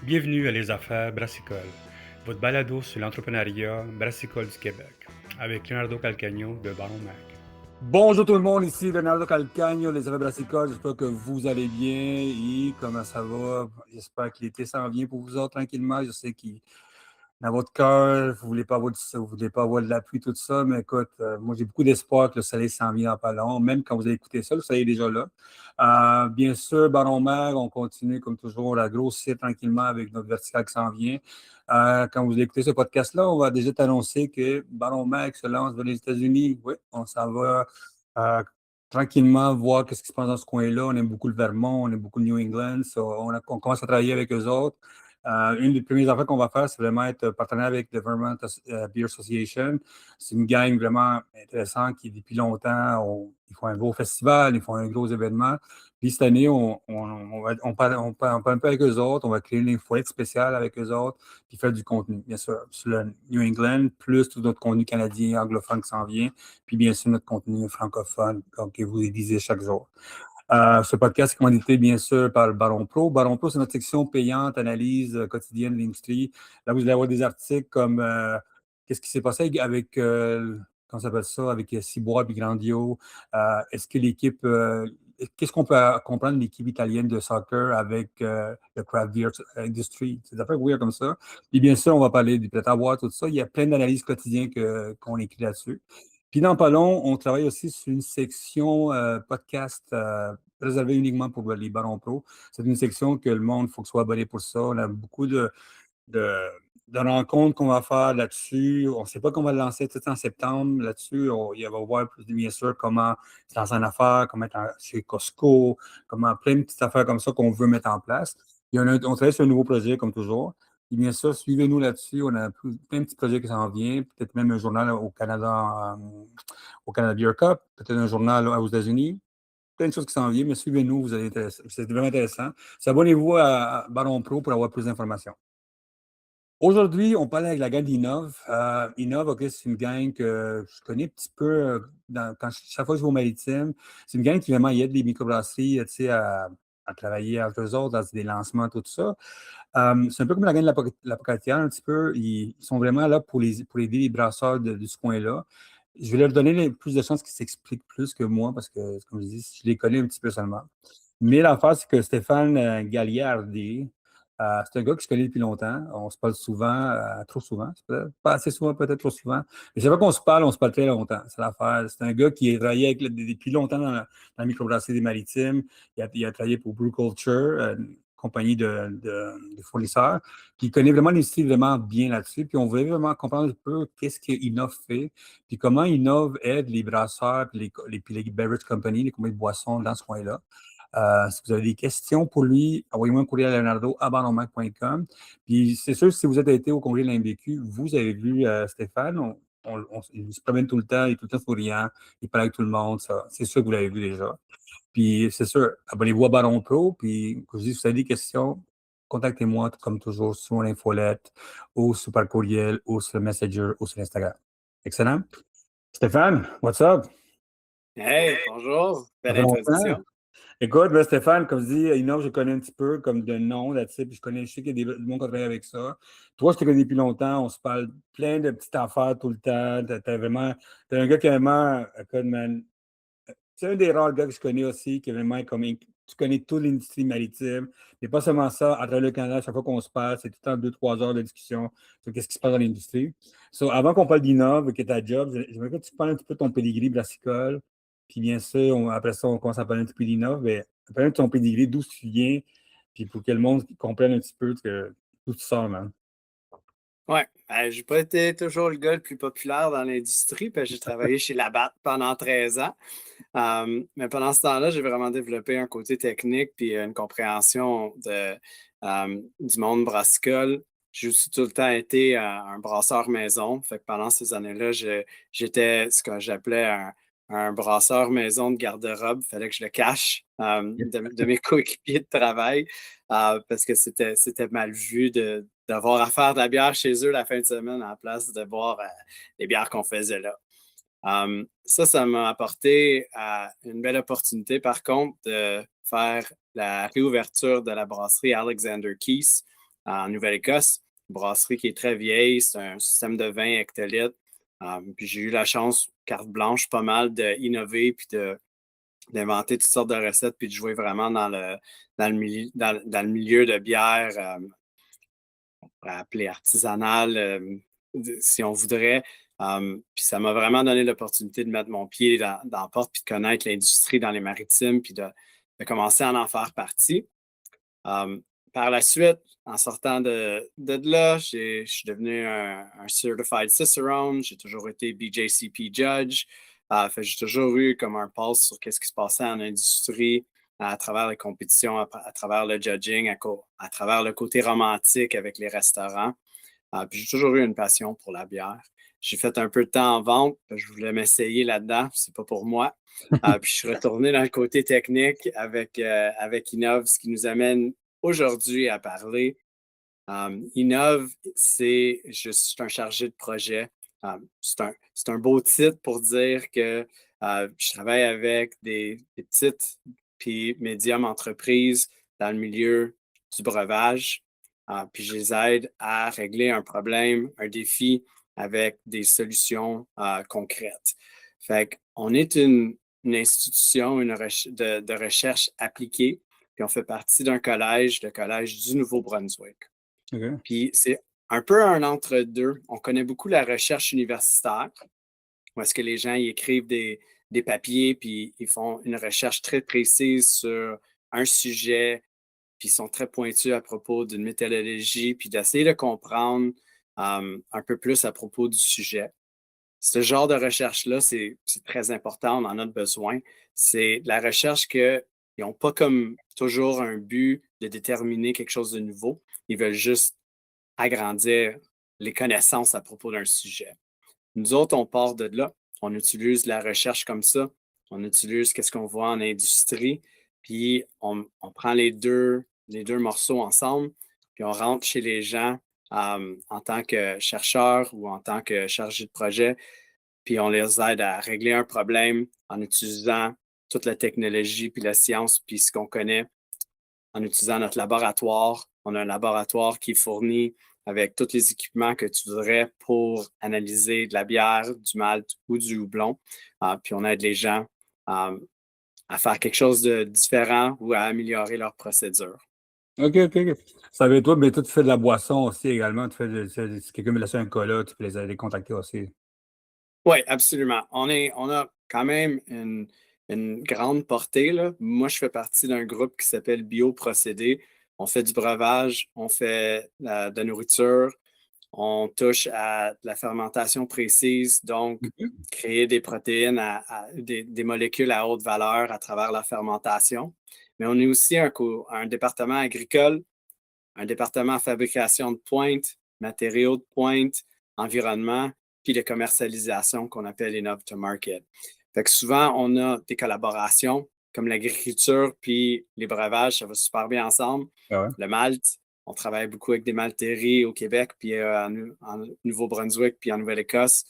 Bienvenue à Les Affaires Brassicole, votre balado sur l'entrepreneuriat brassicole du Québec, avec Leonardo Calcagno de Baron Mac. Bonjour tout le monde, ici Leonardo Calcagno, les Affaires Brassicole. J'espère que vous allez bien et comment ça va. J'espère que l'été s'en vient pour vous autres tranquillement. Je sais que dans votre cœur, vous voulez pas avoir de la pluie, tout ça, mais écoute, moi j'ai beaucoup d'espoir que le soleil s'en vient dans pas long. Même quand vous allez écouter ça, le soleil est déjà là. Bien sûr, Baron Mag, on continue comme toujours à grossir tranquillement avec notre vertical qui s'en vient. Quand vous écoutez ce podcast-là, on va déjà t'annoncer que Baron Mag se lance vers les États-Unis. Oui, on s'en va euh, tranquillement voir ce qui se passe dans ce coin-là. On aime beaucoup le Vermont, on aime beaucoup le New England. On commence à travailler avec eux autres. Une des premières affaires qu'on va faire, c'est vraiment être partenaire avec le Vermont Beer Association. C'est une gang vraiment intéressante qui, depuis longtemps, ils font un gros festival, ils font un gros événement. Puis cette année, on parle un peu avec eux autres, on va créer une infolette spéciale avec eux autres, puis faire du contenu, bien sûr, sur le New England, plus tout notre contenu canadien, anglophone qui s'en vient, puis bien sûr notre contenu francophone, comme que vous lisez chaque jour. Ce podcast est commandité, bien sûr, par le Baron Pro. Baron Pro, c'est notre section payante, analyse quotidienne de l'industrie. Là, vous allez avoir des articles comme qu'est-ce qui s'est passé avec, comment ça s'appelle ça, avec Ciboire et Grandio. Est-ce que l'équipe, qu'est-ce qu'on peut comprendre de l'équipe italienne de soccer avec le craft beer industry? C'est des affaires weird comme ça. Et bien sûr, on va parler du prêt à boire, tout ça. Il y a plein d'analyses quotidiennes qu'on écrit là-dessus. Puis dans pas long, on travaille aussi sur une section podcast réservée uniquement pour les Barons Pro. C'est une section que le monde, il faut que soit abonné pour ça. On a beaucoup de, de rencontres qu'on va faire là-dessus. On ne sait pas qu'on va le lancer tout en septembre là-dessus. Il va y avoir plus de, bien sûr, comment se lancer en affaires, comment être chez Costco, comment plein de petites affaires comme ça qu'on veut mettre en place. On travaille sur un nouveau projet, comme toujours. Et bien sûr, suivez-nous là-dessus. On a plein de petits projets qui s'en viennent. Peut-être même un journal au Canada Beer Cup, peut-être un journal aux États-Unis. Plein de choses qui s'en viennent, mais suivez-nous, vous allez intéresser. C'est vraiment intéressant. Abonnez-vous à Baron Pro pour avoir plus d'informations. Aujourd'hui, on parle avec la gang d'Innov. Innov, OK, c'est une gang que je connais un petit peu chaque fois que je vais au maritime. C'est une gang qui vraiment aide les microbrasseries à travailler avec eux autres dans des lancements, tout ça. C'est un peu comme la gang de la Pocatière, un petit peu. Ils sont vraiment là pour aider les brasseurs de ce coin-là. Je vais leur donner plus de chances qu'ils s'expliquent plus que moi parce que, comme je dis, je les connais un petit peu seulement. Mais l'affaire, c'est que Stéphane Galliardi, c'est un gars que je connais depuis longtemps. On se parle souvent, trop souvent. Pas assez souvent, peut-être trop souvent. Mais c'est pas qu'on on se parle très longtemps. C'est l'affaire. C'est un gars qui a travaillé depuis longtemps dans la microbrasserie des Maritimes. Il a travaillé pour Brew Culture, une compagnie de fournisseurs. Puis il connaît vraiment l'industrie vraiment bien là-dessus. Puis on voulait vraiment comprendre un peu qu'est-ce qu'Innov fait, puis comment Innov aide les brasseurs, puis les beverage companies, les compagnies de boissons dans ce coin-là. Si vous avez des questions pour lui, envoyez-moi un courriel à leonardo@baronmac.com. Puis c'est sûr, si vous êtes été au congrès de l'IMBQ, vous avez vu Stéphane, il se promène tout le temps, il est tout le temps souriant, il parle avec tout le monde, ça. C'est sûr que vous l'avez vu déjà. Puis c'est sûr, abonnez-vous à Baron Pro, puis comme je dis, si vous avez des questions, contactez-moi comme toujours sur mon infolette ou sur par courriel ou sur Messenger ou sur Instagram. Excellent. Stéphane, what's up? Hey, bonjour, Ça belle fait longtemps. introduction. Écoute, ben, Stéphane, comme je dis, Innov, je connais un petit peu comme de nom là-dessus, puis je sais qu'il y a du monde qui travaille avec ça. Toi, je te connais depuis longtemps, on se parle plein de petites affaires tout le temps. T'es un gars qui est vraiment, écoute, man, c'est un des rares gars que je connais aussi, qui est vraiment comme, tu connais toute l'industrie maritime. Mais pas seulement ça, à travers le Canada, chaque fois qu'on se parle, c'est tout le temps 2, 3 heures de discussion sur qu'est-ce qui se passe dans l'industrie. So, avant qu'on parle d'Innov, qui est ta job, j'aimerais que tu parles un petit peu de ton pédigree brassicole. Puis bien sûr, après ça, on commence à parler un petit peu d'Innov. Mais parle de ton pédigree, d'où tu viens, puis pour que le monde comprenne un petit peu d'où tu sors, man. Ouais, j'ai pas été toujours le gars le plus populaire dans l'industrie, puis j'ai travaillé chez Labatt pendant 13 ans. Mais pendant ce temps-là, j'ai vraiment développé un côté technique puis une compréhension du monde brassicole. J'ai aussi tout le temps été un brasseur maison. Fait que pendant ces années-là, j'étais ce que j'appelais un brasseur maison de garde-robe. Il fallait que je le cache de mes coéquipiers de travail parce que c'était mal vu d'avoir à faire de la bière chez eux la fin de semaine en place de boire les bières qu'on faisait là. Ça m'a apporté une belle opportunité, par contre, de faire la réouverture de la brasserie Alexander Keys en Nouvelle-Écosse, une brasserie qui est très vieille. C'est un système de vin hectolitre. Puis j'ai eu la chance, carte blanche, pas mal d'innover puis d'inventer toutes sortes de recettes puis de jouer vraiment dans le milieu de bière, on pourrait appeler artisanal, si on voudrait. Puis ça m'a vraiment donné l'opportunité de mettre mon pied dans la porte puis de connaître l'industrie dans les maritimes puis de commencer à en faire partie. Par la suite, en sortant de là, je suis devenu un Certified Cicerone. J'ai toujours été BJCP Judge. J'ai toujours eu comme un pulse sur ce qui se passait en industrie à travers les compétitions, à travers le judging, à travers le côté romantique avec les restaurants. Puis j'ai toujours eu une passion pour la bière. J'ai fait un peu de temps en vente. Je voulais m'essayer là-dedans. C'est pas pour moi. Puis je suis retourné dans le côté technique avec Innov, ce qui nous amène aujourd'hui à parler. Innov, je suis un chargé de projet. C'est un beau titre pour dire que je travaille avec des petites puis médium entreprises dans le milieu du breuvage. Puis je les aide à régler un problème, un défi avec des solutions concrètes. Fait qu'on est une institution de recherche appliquée, puis on fait partie d'un collège, le Collège du Nouveau-Brunswick. OK. Puis c'est un peu un entre-deux. On connaît beaucoup la recherche universitaire, où est-ce que les gens y écrivent des papiers, puis ils font une recherche très précise sur un sujet, puis ils sont très pointus à propos d'une méthodologie, puis d'essayer de comprendre un peu plus à propos du sujet. Ce genre de recherche-là, c'est très important, on en a besoin. C'est de la recherche qu'ils n'ont pas comme toujours un but de déterminer quelque chose de nouveau. Ils veulent juste agrandir les connaissances à propos d'un sujet. Nous autres, on part de là. On utilise la recherche comme ça. On utilise ce qu'on voit en industrie, puis on prend les deux morceaux ensemble, puis on rentre chez les gens en tant que chercheur ou en tant que chargé de projet, puis on les aide à régler un problème en utilisant toute la technologie, puis la science, puis ce qu'on connaît, en utilisant notre laboratoire. On a un laboratoire qui est fourni avec tous les équipements que tu voudrais pour analyser de la bière, du malt ou du houblon. Puis on aide les gens à faire quelque chose de différent ou à améliorer leur procédure. OK, OK, OK. Ça veut toi, mais toi, tu fais de la boisson aussi également. Si quelqu'un me laisse un cola, tu peux les contacter aussi. Oui, absolument. On a quand même une grande portée, là. Moi, je fais partie d'un groupe qui s'appelle Bioprocédés. On fait du breuvage, on fait de la nourriture, on touche à de la fermentation précise, donc créer des protéines, des molécules à haute valeur à travers la fermentation. Mais on est aussi un département agricole, un département fabrication de pointe, matériaux de pointe, environnement, puis de commercialisation qu'on appelle Innov to Market. Fait que souvent, on a des collaborations comme l'agriculture puis les breuvages, ça va super bien ensemble. Ah ouais. Le malt, on travaille beaucoup avec des malteries au Québec, puis en Nouveau-Brunswick, puis en Nouvelle-Écosse.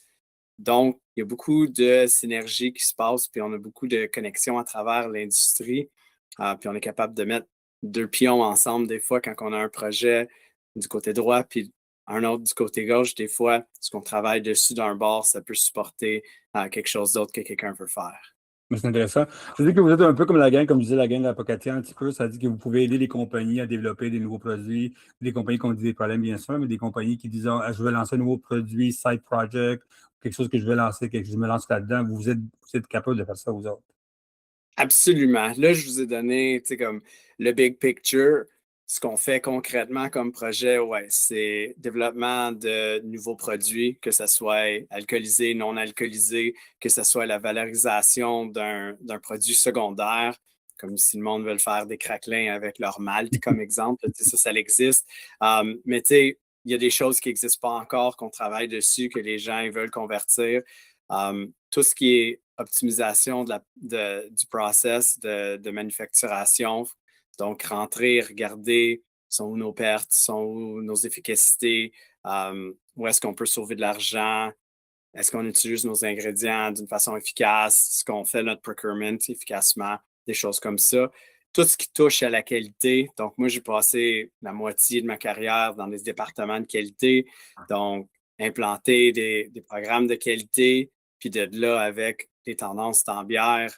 Donc, il y a beaucoup de synergie qui se passe, puis on a beaucoup de connexions à travers l'industrie. Puis on est capable de mettre deux pions ensemble des fois quand on a un projet du côté droit, puis un autre du côté gauche. Des fois, ce qu'on travaille dessus d'un bord, ça peut supporter quelque chose d'autre que quelqu'un veut faire. Mais c'est intéressant. Ça dit que vous êtes un peu comme la gang, comme je disais, la gang de la Pocatière un petit peu. Ça dit que vous pouvez aider les compagnies à développer des nouveaux produits, des compagnies qui ont des problèmes, bien sûr, mais des compagnies qui disent ah, je veux lancer un nouveau produit, side project, quelque chose que je veux lancer, que je me lance là-dedans. Vous êtes capable de faire ça, vous autres. Absolument. Là, je vous ai donné, tu sais, comme le big picture. Ce qu'on fait concrètement comme projet, ouais, c'est développement de nouveaux produits, que ce soit alcoolisé, non alcoolisé, que ce soit la valorisation d'un produit secondaire, comme si le monde veut faire des craquelins avec leur malt, comme exemple. Tu sais, ça existe. Mais tu sais, il y a des choses qui n'existent pas encore, qu'on travaille dessus, que les gens ils veulent convertir. Tout ce qui est optimisation du process de manufacturation, donc rentrer, regarder sont où nos pertes, sont où nos efficacités, où est-ce qu'on peut sauver de l'argent, est-ce qu'on utilise nos ingrédients d'une façon efficace, est-ce qu'on fait notre procurement efficacement, des choses comme ça. tout ce qui touche à la qualité. Donc, moi, j'ai passé la moitié de ma carrière dans des départements de qualité. Donc, implanter des programmes de qualité, puis de là, avec des tendances dans bière,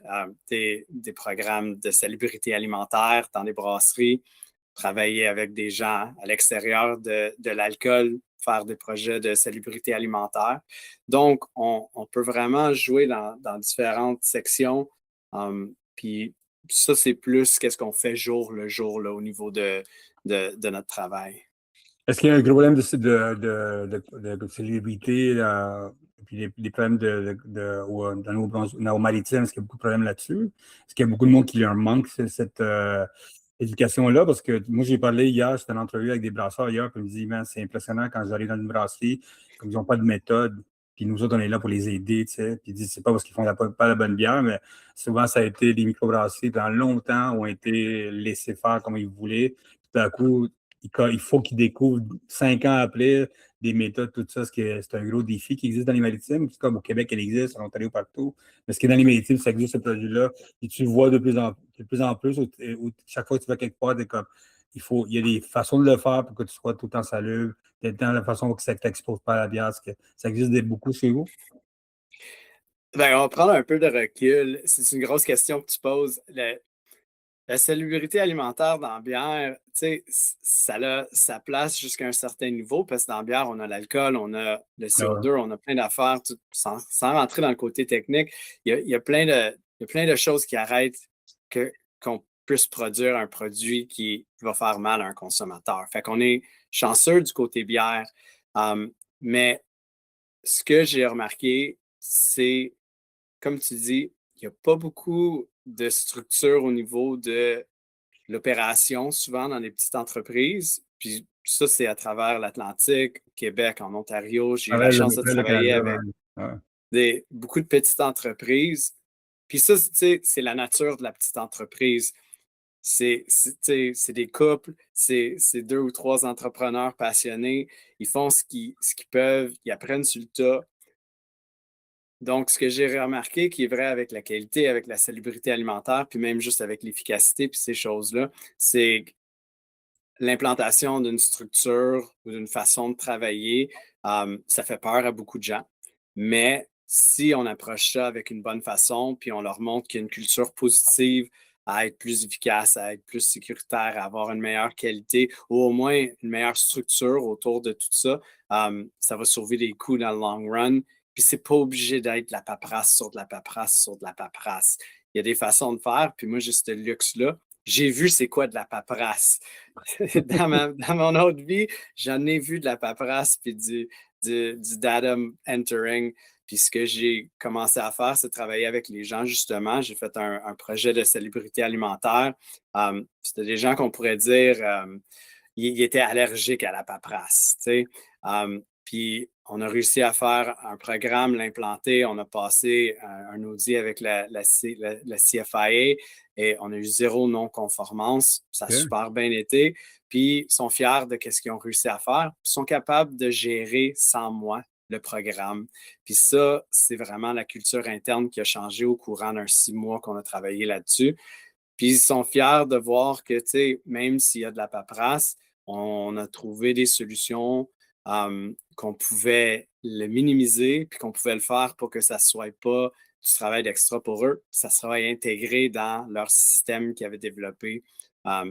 des programmes de salubrité alimentaire dans les brasseries, travailler avec des gens à l'extérieur de l'alcool, faire des projets de salubrité alimentaire. Donc, on peut vraiment jouer dans différentes sections. Puis ça, c'est plus qu'est-ce qu'on fait jour le jour là, au niveau de notre travail. Est-ce qu'il y a un gros problème de célébrité, puis des problèmes dans nos maritimes? Est-ce qu'il y a beaucoup de problèmes là-dessus? Est-ce qu'il y a beaucoup de monde qui leur manque cette éducation-là? Parce que moi, j'ai parlé hier, j'étais en entrevue avec des brasseurs hier, puis ils me disent, man, c'est impressionnant quand j'arrive dans une brasserie, comme ils n'ont pas de méthode, puis nous autres, on est là pour les aider, tu sais. Puis ils disent, c'est pas parce qu'ils font pas la bonne bière, mais souvent, ça a été les microbrasseries, pendant longtemps, ont été laissés faire comme ils voulaient. Tout à coup, il faut qu'ils découvrent 5 ans après des méthodes, tout ça, c'est un gros défi qui existe dans les maritimes. Comme au Québec, elle existe, en Ontario, partout. Mais ce qui est dans les maritimes, ça existe, ce produit-là. Et tu le vois de plus en plus. Chaque fois que tu vas quelque part, comme, il y a des façons de le faire pour que tu sois tout le temps salubre. Dans la façon que ça ne t'expose pas à la bière. Ça existe beaucoup chez vous? Ben, on va prendre un peu de recul. C'est une grosse question que tu poses. La salubrité alimentaire dans la bière, tu sais, ça a sa place jusqu'à un certain niveau parce que dans la bière, on a l'alcool, on a le CO2, on a plein d'affaires. Sans rentrer dans le côté technique, il y a plein de choses qui arrêtent qu'on puisse produire un produit qui va faire mal à un consommateur. Fait qu'on est chanceux du côté bière. Mais ce que j'ai remarqué, c'est, comme tu dis, il n'y a pas beaucoup de structure au niveau de l'opération, souvent dans les petites entreprises. Puis ça, c'est à travers l'Atlantique, Québec, en Ontario. J'ai eu la chance de Le travailler Canada, avec ouais. beaucoup de petites entreprises. Puis ça, tu sais, c'est la nature de la petite entreprise. C'est des couples, c'est 2 ou 3 entrepreneurs passionnés. Ils font ce qu'ils peuvent, ils apprennent sur le tas. Donc, ce que j'ai remarqué qui est vrai avec la qualité, avec la salubrité alimentaire, puis même juste avec l'efficacité, puis ces choses-là, c'est que l'implantation d'une structure ou d'une façon de travailler, ça fait peur à beaucoup de gens. Mais si on approche ça avec une bonne façon, puis on leur montre qu'il y a une culture positive à être plus efficace, à être plus sécuritaire, à avoir une meilleure qualité ou au moins une meilleure structure autour de tout ça, ça va sauver des coûts dans le long run. Puis c'est pas obligé d'être de la paperasse sur de la paperasse sur de la paperasse. Il y a des façons de faire, puis moi, j'ai ce luxe-là. J'ai vu c'est quoi de la paperasse. Dans mon autre vie, j'en ai vu de la paperasse puis du data entering. Puis ce que j'ai commencé à faire, c'est travailler avec les gens, justement. J'ai fait un projet de salubrité alimentaire. C'était des gens qu'on pourrait dire ils étaient allergiques à la paperasse. Tu sais. Puis on a réussi à faire un programme, l'implanter. On a passé un audit avec la CFIA et on a eu 0 non-conformance. Ça a super bien été. Puis ils sont fiers de ce qu'ils ont réussi à faire. Ils sont capables de gérer sans moi le programme. Puis ça, c'est vraiment la culture interne qui a changé au courant d'un 6 mois qu'on a travaillé là-dessus. Puis ils sont fiers de voir que, tu sais, même s'il y a de la paperasse, on a trouvé des solutions qu'on pouvait le minimiser, puis qu'on pouvait le faire pour que ça ne soit pas du travail d'extra pour eux, ça soit intégré dans leur système qu'ils avaient développé,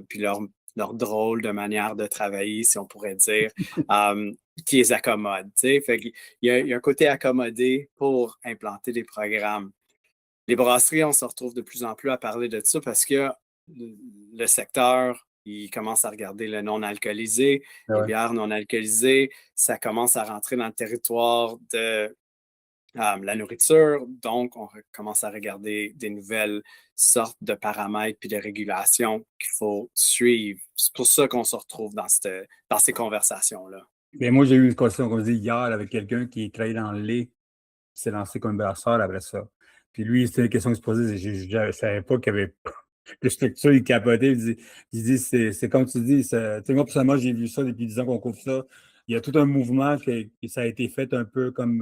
puis leur drôle de manière de travailler, si on pourrait dire, qui les accommode. Fait qu'il y a un côté accommodé pour implanter des programmes. Les brasseries, on se retrouve de plus en plus à parler de ça parce que le secteur, il commence à regarder le non alcoolisé, les bières non alcoolisées, ça commence à rentrer dans le territoire de la nourriture, donc on commence à regarder des nouvelles sortes de paramètres puis de régulations qu'il faut suivre. C'est pour ça qu'on se retrouve dans ces conversations-là. Mais moi, j'ai eu une conversation, comme je dis, hier avec quelqu'un qui travaillait dans le lait, qui s'est lancé comme brasseur après ça. Puis lui, c'était une question qu'il se posait, je ne savais pas qu'il y avait de structure, il capotait, il dit c'est comme tu dis, moi personnellement, j'ai vu ça depuis 10 ans qu'on couvre ça. il y a tout un mouvement que ça a été fait un peu comme,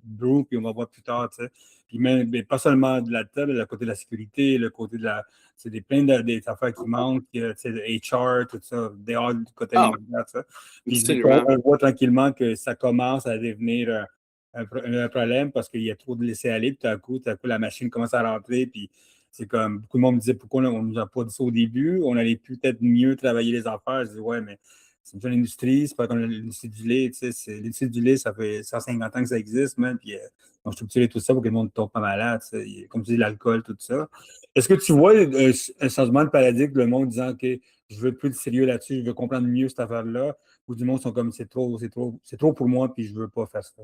Brew, puis on va voir plus tard, tu sais. Puis même, mais pas seulement de la table, le côté de la sécurité, le côté de la. C'est plein des affaires qui manquent, tu sais, de HR, tout ça, dehors du côté Ah, alimentaire, ça. Puis absolument. on voit tranquillement que ça commence à devenir un problème parce qu'il y a trop de laisser-aller, puis tout à coup, la machine commence à rentrer, puis c'est comme, beaucoup de monde me disait pourquoi on ne nous a pas dit ça au début, on allait peut-être mieux travailler les affaires. Je dis, ouais, mais c'est une jeune industrie, c'est pas comme l'industrie du lait, tu sais, l'industrie du lait, ça fait 150 ans que ça existe, même, puis on structurait tout ça pour que le monde ne tombe pas malade, tu sais, comme tu dis, l'alcool, tout ça. Est-ce que tu vois un changement de paradigme, le monde disant, OK, je veux plus de sérieux là-dessus, je veux comprendre mieux cette affaire-là, ou du monde sont comme, c'est trop pour moi, puis je veux pas faire ça.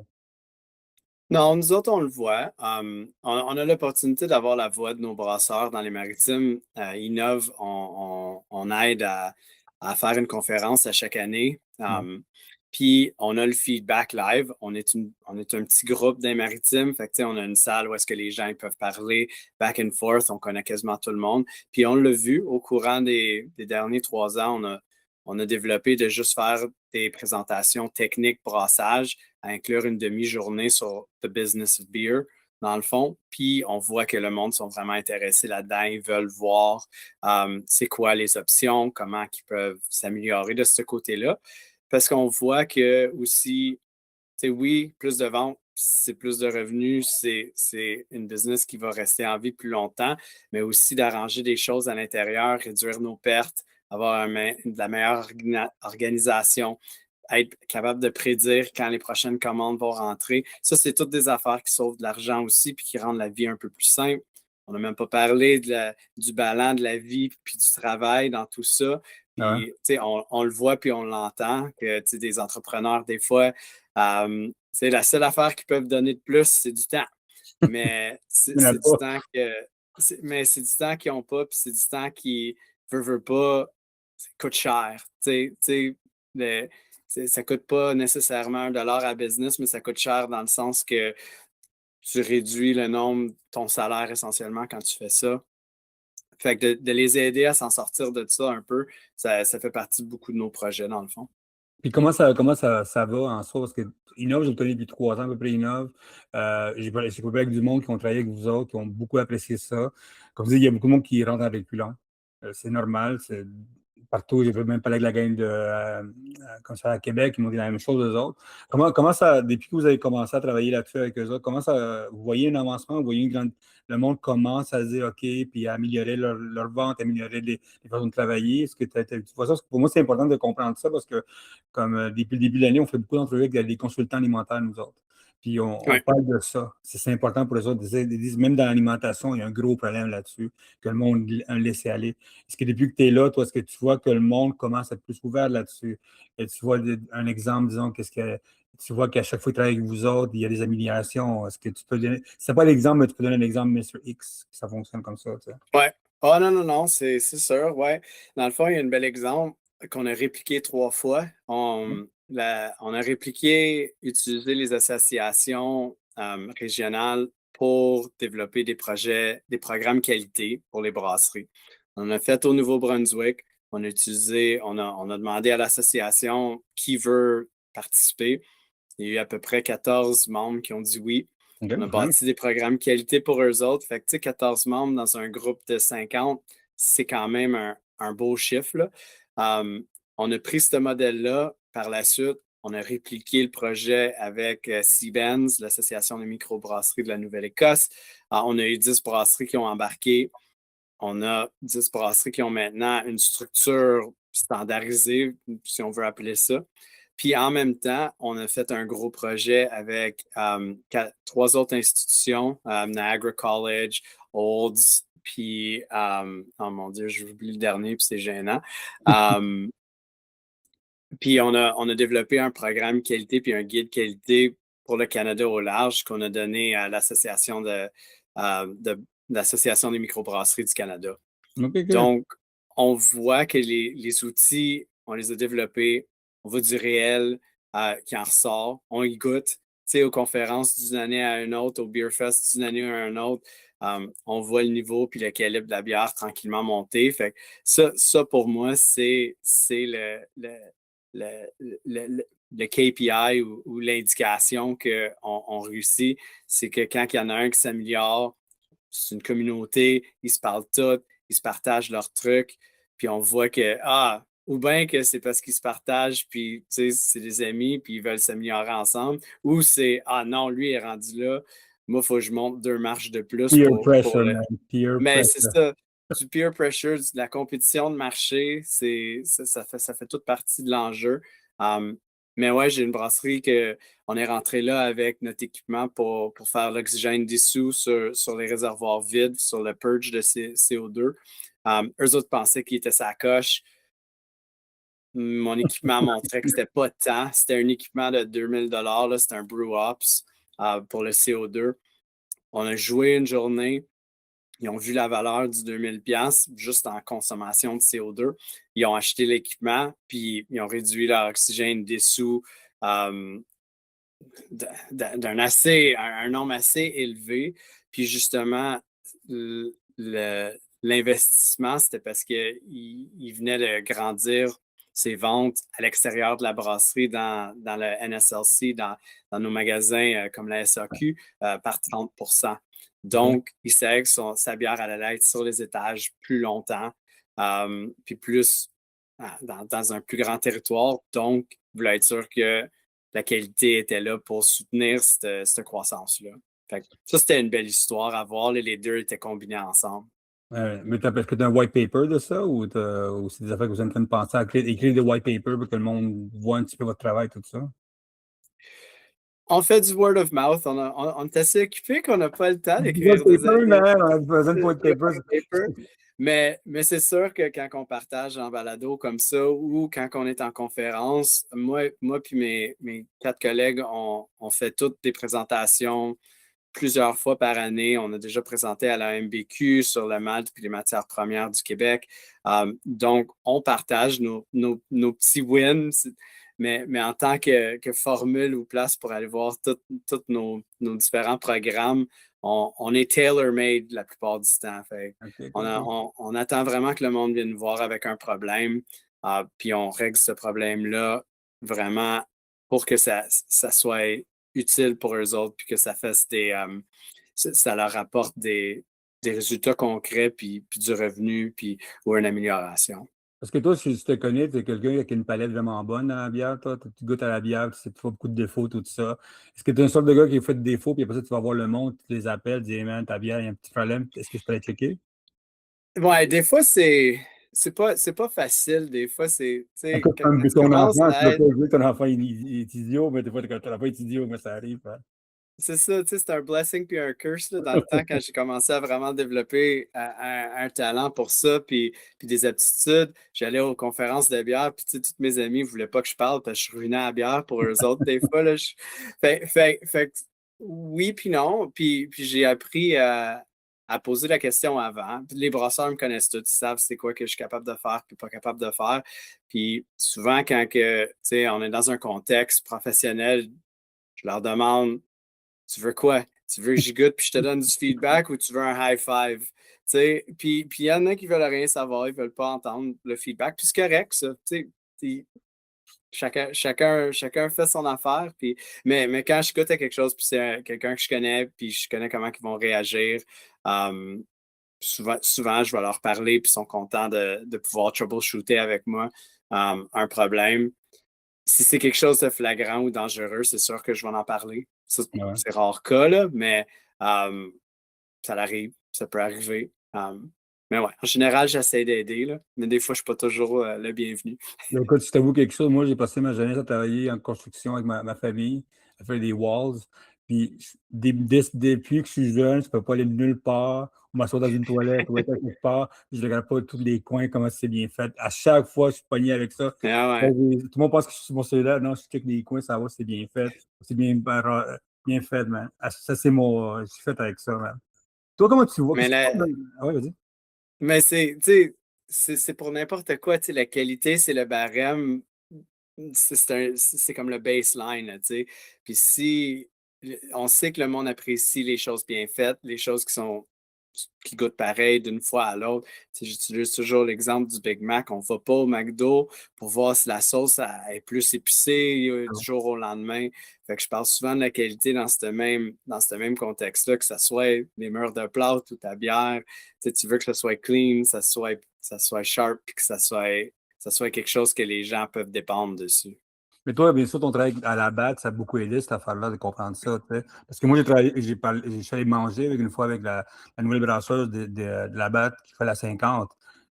Non, nous autres, on le voit. On a l'opportunité d'avoir la voix de nos brasseurs dans les maritimes. Innov, on aide à faire une conférence à chaque année. Puis on a le feedback live. On est un petit groupe des maritimes. Fait que, tu sais, on a une salle où est-ce que les gens ils peuvent parler back and forth. On connaît quasiment tout le monde. Puis on l'a vu au courant des derniers 3 ans, on a développé de juste faire des présentations techniques brassage, à inclure une demi-journée sur The Business of Beer, dans le fond. Puis on voit que le monde sont vraiment intéressés là-dedans. Ils veulent voir c'est quoi les options, comment ils peuvent s'améliorer de ce côté-là. Parce qu'on voit que aussi, tu sais, oui, plus de ventes, c'est plus de revenus, c'est une business qui va rester en vie plus longtemps, mais aussi d'arranger des choses à l'intérieur, réduire nos pertes, avoir de la meilleure organisation, être capable de prédire quand les prochaines commandes vont rentrer. Ça, c'est toutes des affaires qui sauvent de l'argent aussi puis qui rendent la vie un peu plus simple. On n'a même pas parlé du ballon de la vie puis du travail dans tout ça. Ah ouais? Puis, tu sais, on le voit puis on l'entend que, tu sais, des entrepreneurs, des fois, c'est la seule affaire qu'ils peuvent donner de plus, c'est du temps. Mais Il y en a c'est du pas. temps mais c'est du temps qu'ils n'ont pas, puis c'est du temps qui veut pas, ça coûte cher. Ça coûte pas nécessairement 1 dollar à business, mais ça coûte cher dans le sens que tu réduis le nombre, ton salaire essentiellement quand tu fais ça. Fait que de les aider à s'en sortir de ça un peu, ça fait partie de beaucoup de nos projets dans le fond. Puis comment ça va en soi? Parce que Innov, je le connais depuis 3 ans à peu près, Innov. J'ai coupé avec du monde qui ont travaillé avec vous autres, qui ont beaucoup apprécié ça. Comme je dis, il y a beaucoup de monde qui rentre en reculant. C'est normal. Partout, j'ai même parlé avec la gang comme ça à Québec, ils m'ont dit la même chose aux autres. Comment ça, depuis que vous avez commencé à travailler là-dessus avec eux autres, comment ça, vous voyez un avancement, vous voyez le monde commence à se dire OK, puis à améliorer leur vente, améliorer les façons de travailler. Est-ce que tu vois ça? Parce que pour moi, c'est important de comprendre ça parce que, comme depuis le début de l'année, on fait beaucoup d'entrevues avec des consultants alimentaires, nous autres. Puis on Ouais. parle de ça. C'est important pour les autres. Ils disent, même dans l'alimentation, il y a un gros problème là-dessus, que le monde a laissé aller. Est-ce que depuis que tu es là, toi, est-ce que tu vois que le monde commence à être plus ouvert là-dessus? Et tu vois un exemple, disons, qu'est-ce que tu vois qu'à chaque fois que tu travailles avec vous autres, il y a des améliorations. Est-ce que tu peux donner. C'est pas l'exemple, mais tu peux donner un exemple, Mr. X, que ça fonctionne comme ça, tu sais. Ouais. Ah non, non, non, c'est sûr, ouais. Dans le fond, il y a un bel exemple qu'on a répliqué 3 fois. On a répliqué, utilisé les associations régionales pour développer des projets, des programmes qualité pour les brasseries. On a fait au Nouveau-Brunswick. On a demandé à l'association qui veut participer. Il y a eu à peu près 14 membres qui ont dit oui. OK, On a nice. bâti des programmes qualité pour eux autres. Fait que, tu sais, 14 membres dans un groupe de 50, c'est quand même un beau chiffre, là. On a pris ce modèle-là. Par la suite, on a répliqué le projet avec Seabenz, l'Association des microbrasseries de la Nouvelle-Écosse. On a eu 10 brasseries qui ont embarqué. On a 10 brasseries qui ont maintenant une structure standardisée, si on veut appeler ça. Puis en même temps, on a fait un gros projet avec 3 autres institutions, Niagara College, Olds, puis, oh mon Dieu, j'oublie le dernier, puis c'est gênant. Puis on a développé un programme qualité puis un guide qualité pour le Canada au large qu'on a donné à l'Association des microbrasseries du Canada. OK, good. Donc, on voit que les outils, on les a développés, on voit du réel qui en ressort, on y goûte. Tu sais, aux conférences d'une année à une autre, au Beer Fest d'une année à une autre, on voit le niveau puis le calibre de la bière tranquillement monter. Fait que ça pour moi, c'est le KPI ou l'indication qu'on réussit, c'est que quand il y en a un qui s'améliore, c'est une communauté, ils se parlent tous, ils se partagent leurs trucs, puis on voit que, ou bien que c'est parce qu'ils se partagent, puis tu sais, c'est des amis, puis ils veulent s'améliorer ensemble, ou c'est, non, lui est rendu là, moi, il faut que je monte 2 marches de plus Peer pour pressure, le. man. Peer Mais c'est pressure. ça, du peer pressure, de la compétition de marché, ça fait toute partie de l'enjeu. Mais ouais, j'ai une brasserie on est rentré là avec notre équipement pour faire l'oxygène dissous sur les réservoirs vides, sur le purge de CO2. Eux autres pensaient qu'ils étaient sa coche. Mon équipement montrait que c'était pas tant. C'était un équipement de 2000 $, c'était un Brew Ops pour le CO2. On a joué une journée. Ils ont vu la valeur du 2000$ juste en consommation de CO2. Ils ont acheté l'équipement, puis ils ont réduit leur oxygène dessous un nombre assez élevé. Puis justement, l'investissement, c'était parce qu'il venait de grandir ses ventes à l'extérieur de la brasserie dans le NSLC, dans nos magasins comme la SAQ, par 30%. Donc, il savait que sa bière allait être sur les étages plus longtemps, puis plus dans un plus grand territoire. Donc, il voulait être sûr que la qualité était là pour soutenir cette croissance-là. Ça, c'était une belle histoire à voir. Les deux étaient combinés ensemble. Mais est-ce que tu as un white paper de ça ou c'est des affaires que vous êtes en train de penser à écrire des white papers pour que le monde voit un petit peu votre travail, tout ça? On fait du word of mouth. On est assez occupé qu'on n'a pas le temps d'écrire White paper, man, on a besoin de white papers. paper. Mais c'est sûr que quand on partage en balado comme ça ou quand on est en conférence, moi puis mes 4 collègues, on fait toutes des présentations plusieurs fois par année. On a déjà présenté à la MBQ sur le malt et les matières premières du Québec. Donc, on partage nos petits wins, mais en tant que formule ou place pour aller voir tous nos différents programmes, on est tailor-made la plupart du temps. Okay. On attend vraiment que le monde vienne nous voir avec un problème, puis on règle ce problème-là vraiment pour que ça soit utile pour eux autres, puis que ça fasse ça leur apporte des résultats concrets, puis du revenu, puis ou une amélioration. Parce que toi, si je te connais, tu es quelqu'un avec une palette vraiment bonne dans la bière, toi. Tu goûtes à la bière, tu sais, tu fais beaucoup de défauts, tout ça. Est-ce que tu es une sorte de gars qui fait des défauts, puis après ça, tu vas voir le monde, tu les appelles, tu dis, hey man, ta bière, il y a un petit problème, est-ce que je peux la checker? Ouais, des fois, c'est pas facile. Des fois, tu sais, Comme quand tu ton commences enfant, tu à vas être. pas dire que ton enfant il est idiot, mais des fois, quand ton enfant est idiot, mais ça arrive. Hein. C'est ça, tu sais, c'est un blessing puis un curse là, dans le temps quand j'ai commencé à vraiment développer un talent pour ça puis des aptitudes. J'allais aux conférences de bière puis tu sais, tous mes amis ne voulaient pas que je parle parce que je ruinais la bière pour eux autres des fois. Là, fait que oui puis non. Puis j'ai appris à poser la question avant. Puis les brasseurs me connaissent tous, ils savent c'est quoi que je suis capable de faire puis pas capable de faire. Puis souvent quand tu sais, on est dans un contexte professionnel, je leur demande tu veux quoi? Tu veux que j'y goûte puis je te donne du feedback ou tu veux un high five? Puis il y en a qui veulent rien savoir, ils veulent pas entendre le feedback. Puis c'est correct, ça. Chacun fait son affaire. Mais quand je goûte à quelque chose, puis c'est quelqu'un que je connais, puis je connais comment ils vont réagir, souvent, je vais leur parler, puis ils sont contents de pouvoir troubleshooter avec moi un problème. Si c'est quelque chose de flagrant ou dangereux, c'est sûr que je vais en parler. Ça, Ouais. c'est rare cas, là, mais ça arrive, ça peut arriver. Mais ouais, en général, j'essaie d'aider, là, mais des fois, je ne suis pas toujours le bienvenu. Mais écoute, je t'avoue quelque chose. Moi, j'ai passé ma jeunesse à travailler en construction avec ma famille, à faire des walls. Puis, depuis que je suis jeune, je ne peux pas aller nulle part, ou m'asseoir dans une toilette, ou être quelque part. Je ne regarde pas tous les coins, comment c'est bien fait. À chaque fois, je suis pogné avec ça. Ah Tout ouais. le monde pense que je suis sur mon cellulaire. Non, je check les coins, ça va, c'est bien fait. C'est bien fait, man. Ça, c'est je suis fait avec ça, man. Toi, comment tu vois? Mais, Qu'est-ce que tu penses Ah ouais, vas-y. mais c'est pour n'importe quoi, tu sais, la qualité, c'est le barème, c'est comme le baseline, là, tu sais. Puis si on sait que le monde apprécie les choses bien faites, les choses qui sont qui goûte pareil d'une fois à l'autre. Tu sais, j'utilise toujours l'exemple du Big Mac. On ne va pas au McDo pour voir si la sauce est plus épicée du jour au lendemain. Fait que je parle souvent de la qualité dans ce même contexte-là, que ce soit les murs de plâtre ou ta bière. Tu sais, tu veux que ce soit clean, ça soit sharp, puis que ça soit quelque chose que les gens peuvent dépendre dessus. Mais toi, bien sûr, ton travail à la BAT, ça a beaucoup aidé cette affaire-là de comprendre ça, tu sais. Parce que moi, je suis allé manger une fois avec la nouvelle brasseuse de la BAT qui fait la 50.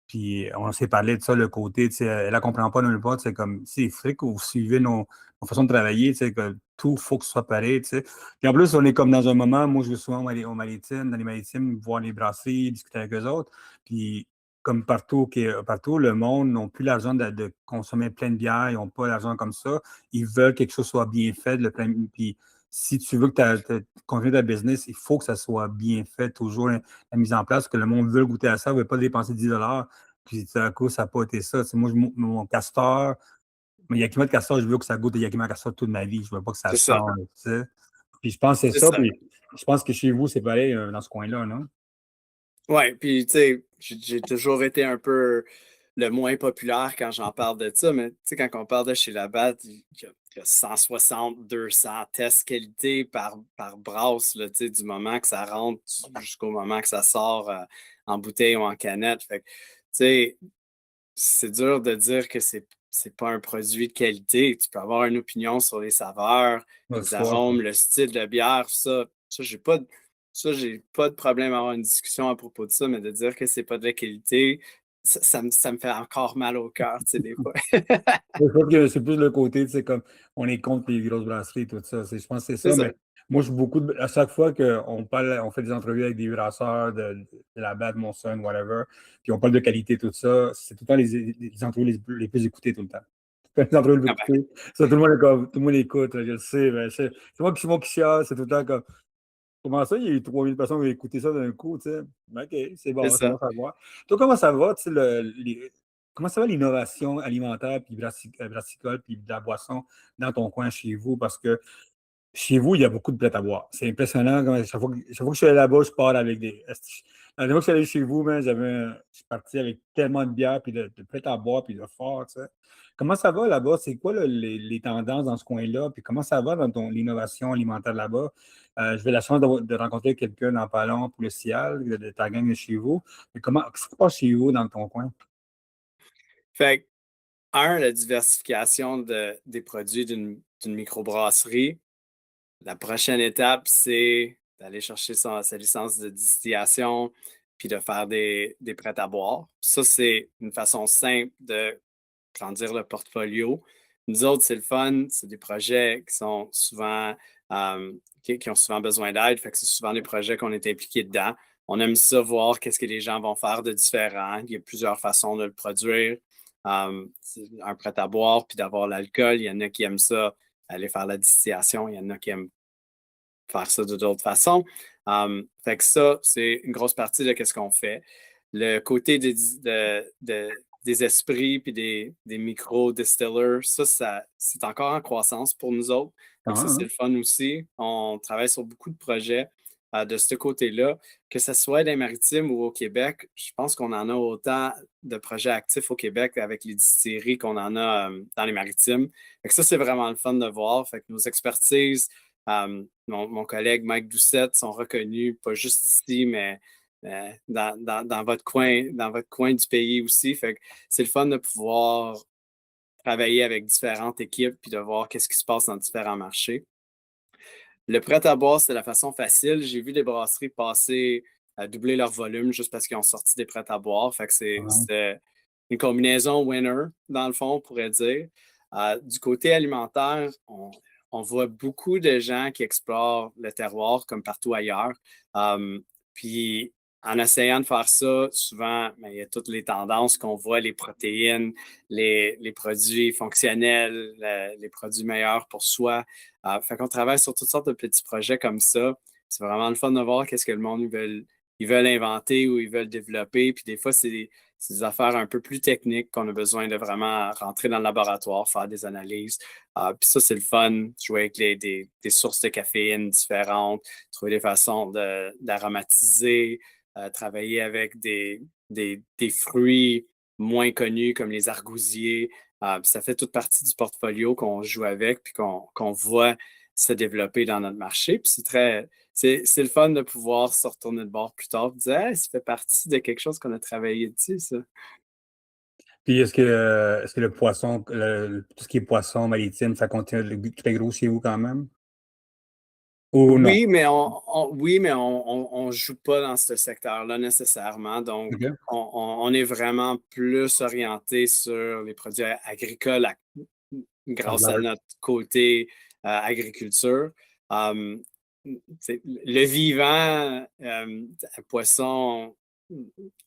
Puis on s'est parlé de ça, le côté, tu sais, elle ne comprend pas nulle part, c'est comme, c'est fric que vous suivez nos façons de travailler, tu sais, que tout, il faut que ce soit pareil, tu sais. Puis en plus, on est comme dans un moment, moi, je vais souvent dans les maritimes, voir les brasseries, discuter avec eux autres. Puis comme partout, partout, le monde n'a plus l'argent de consommer plein de bières, ils n'ont pas l'argent comme ça. Ils veulent que quelque chose soit bien fait. Puis si tu veux que tu continues ta business, il faut que ça soit bien fait, toujours la mise en place, que le monde veut goûter à ça, ne veut pas dépenser 10 puis tout à coup, ça n'a pas été ça. C'est moi, mon castor, mais Yakima de castor, je veux que ça goûte à Yakima de castor toute ma vie. Je ne veux pas que ça C'est ça. change. Tu sais. Puis je pense que c'est C'est ça. ça. Puis je pense que chez vous, c'est pareil dans ce coin-là, non? Ouais, puis tu sais, j'ai toujours été un peu le moins populaire quand j'en parle de ça, mais tu sais, quand on parle de chez Labatt, il y a 160, 200 tests qualité par brasse, là, tu sais, du moment que ça rentre jusqu'au moment que ça sort en bouteille ou en canette. Fait que, tu sais, c'est dur de dire que c'est pas un produit de qualité. Tu peux avoir une opinion sur les saveurs, Ouais, les soir. arômes, le style de bière, j'ai pas de problème à avoir une discussion à propos de ça, mais de dire que c'est pas de la qualité, ça me fait encore mal au cœur, tu sais, des fois. Je trouve que c'est plus le côté, tu sais, comme on est contre les grosses brasseries, tout ça. Je pense que c'est C'est ça, ça. mais moi, je suis beaucoup à chaque fois qu'on parle, on fait des entrevues avec des brasseurs de la BAT, Monson, whatever, puis on parle de qualité, tout ça, c'est tout le temps les entrevues les plus écoutées tout le temps. Les entrevues les plus Ah ben, écoutées. Ça, tout le monde est comme, tout le monde écoute, là, je le sais, mais c'est moi qui chiale, c'est tout le temps comme. Comment ça, il y a eu 3000 personnes qui ont écouté ça d'un coup, tu sais? OK, c'est c'est ça. bon à savoir. Toi, comment ça va, tu sais, comment ça va l'innovation alimentaire, puis brassicole, puis de la boisson dans ton coin chez vous? Parce que chez vous, il y a beaucoup de plats à boire. C'est impressionnant. Chaque fois que je suis allé là-bas, je pars avec des. La dernière fois que je suis allé chez vous, man, je suis parti avec tellement de bière, puis de plats à boire, puis de fort, tu sais. Comment ça va là-bas? C'est quoi les tendances dans ce coin-là? Puis comment ça va dans l'innovation alimentaire là-bas? Je vais la chance de rencontrer quelqu'un dans pas long pour le CIAL, de ta gang de chez vous. Mais qu'est-ce qui se passe chez vous dans ton coin? Fait que, la diversification des produits d'une microbrasserie. La prochaine étape, c'est d'aller chercher sa licence de distillation puis de faire des prêts à boire. Ça, c'est une façon simple de grandir le portfolio. Nous autres, c'est le fun, c'est des projets qui sont souvent qui ont souvent besoin d'aide. Fait que c'est souvent des projets qu'on est impliqués dedans. On aime ça voir qu'est-ce que les gens vont faire de différent. Il y a plusieurs façons de le produire. Un prêt à boire puis d'avoir l'alcool. Il y en a qui aiment ça, aller faire la distillation. Il y en a qui aiment faire ça de d'autres façons. Fait que ça, c'est une grosse partie de ce qu'on fait. Le côté des esprits puis des micro-distillers, c'est encore en croissance pour nous autres. Fait que ça, c'est Ah, le fun aussi. On travaille sur beaucoup de projets de ce côté-là, que ce soit dans les maritimes ou au Québec. Je pense qu'on en a autant de projets actifs au Québec avec les distilleries qu'on en a dans les maritimes. Fait que ça, c'est vraiment le fun de voir. Fait que nos expertises, mon collègue Mike Doucette sont reconnus, pas juste ici, mais dans votre coin du pays aussi. Fait que c'est le fun de pouvoir travailler avec différentes équipes puis de voir qu'est-ce qui se passe dans différents marchés. Le prêt à boire, c'est la façon facile. J'ai vu des brasseries passer à doubler leur volume juste parce qu'ils ont sorti des prêts à boire. Fait que ah, c'est une combinaison winner, dans le fond, on pourrait dire. Du côté alimentaire, on voit beaucoup de gens qui explorent le terroir comme partout ailleurs. Puis en essayant de faire ça, souvent, il y a toutes les tendances qu'on voit, les protéines, les produits fonctionnels, les produits meilleurs pour soi. Fait qu'on travaille sur toutes sortes de petits projets comme ça. C'est vraiment le fun de voir qu'est-ce que le monde ils veulent inventer ou ils veulent développer. Puis des fois, c'est des affaires un peu plus techniques qu'on a besoin de vraiment rentrer dans le laboratoire, faire des analyses. Puis ça, c'est le fun, jouer avec des sources de caféine différentes, trouver des façons d'aromatiser, travailler avec des fruits moins connus comme les argousiers. Ça fait toute partie du portfolio qu'on joue avec puis qu'on voit se développer dans notre marché. Puis c'est le fun de pouvoir se retourner de bord plus tard et dire hey, ça fait partie de quelque chose qu'on a travaillé dessus, ça. Puis est-ce que le poisson, tout ce qui est poisson maritime, ça contient très gros chez vous quand même? Ou non? Oui, mais on joue pas dans ce secteur-là nécessairement. Donc, OK. on est vraiment plus orienté sur les produits agricoles Au grâce à large. notre côté agriculture. Um, le vivant, poissons,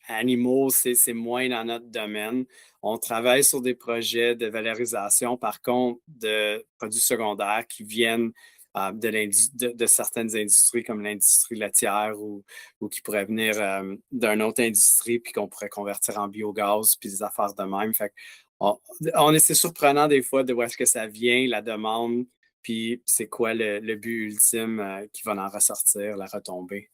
animaux, c'est moins dans notre domaine. On travaille sur des projets de valorisation, par contre, de produits secondaires qui viennent de certaines industries comme l'industrie laitière ou qui pourraient venir d'une autre industrie puis qu'on pourrait convertir en biogaz puis des affaires de même. Fait c'est surprenant des fois de où est-ce que ça vient, la demande, puis c'est quoi le but ultime qui va en ressortir, la retombée.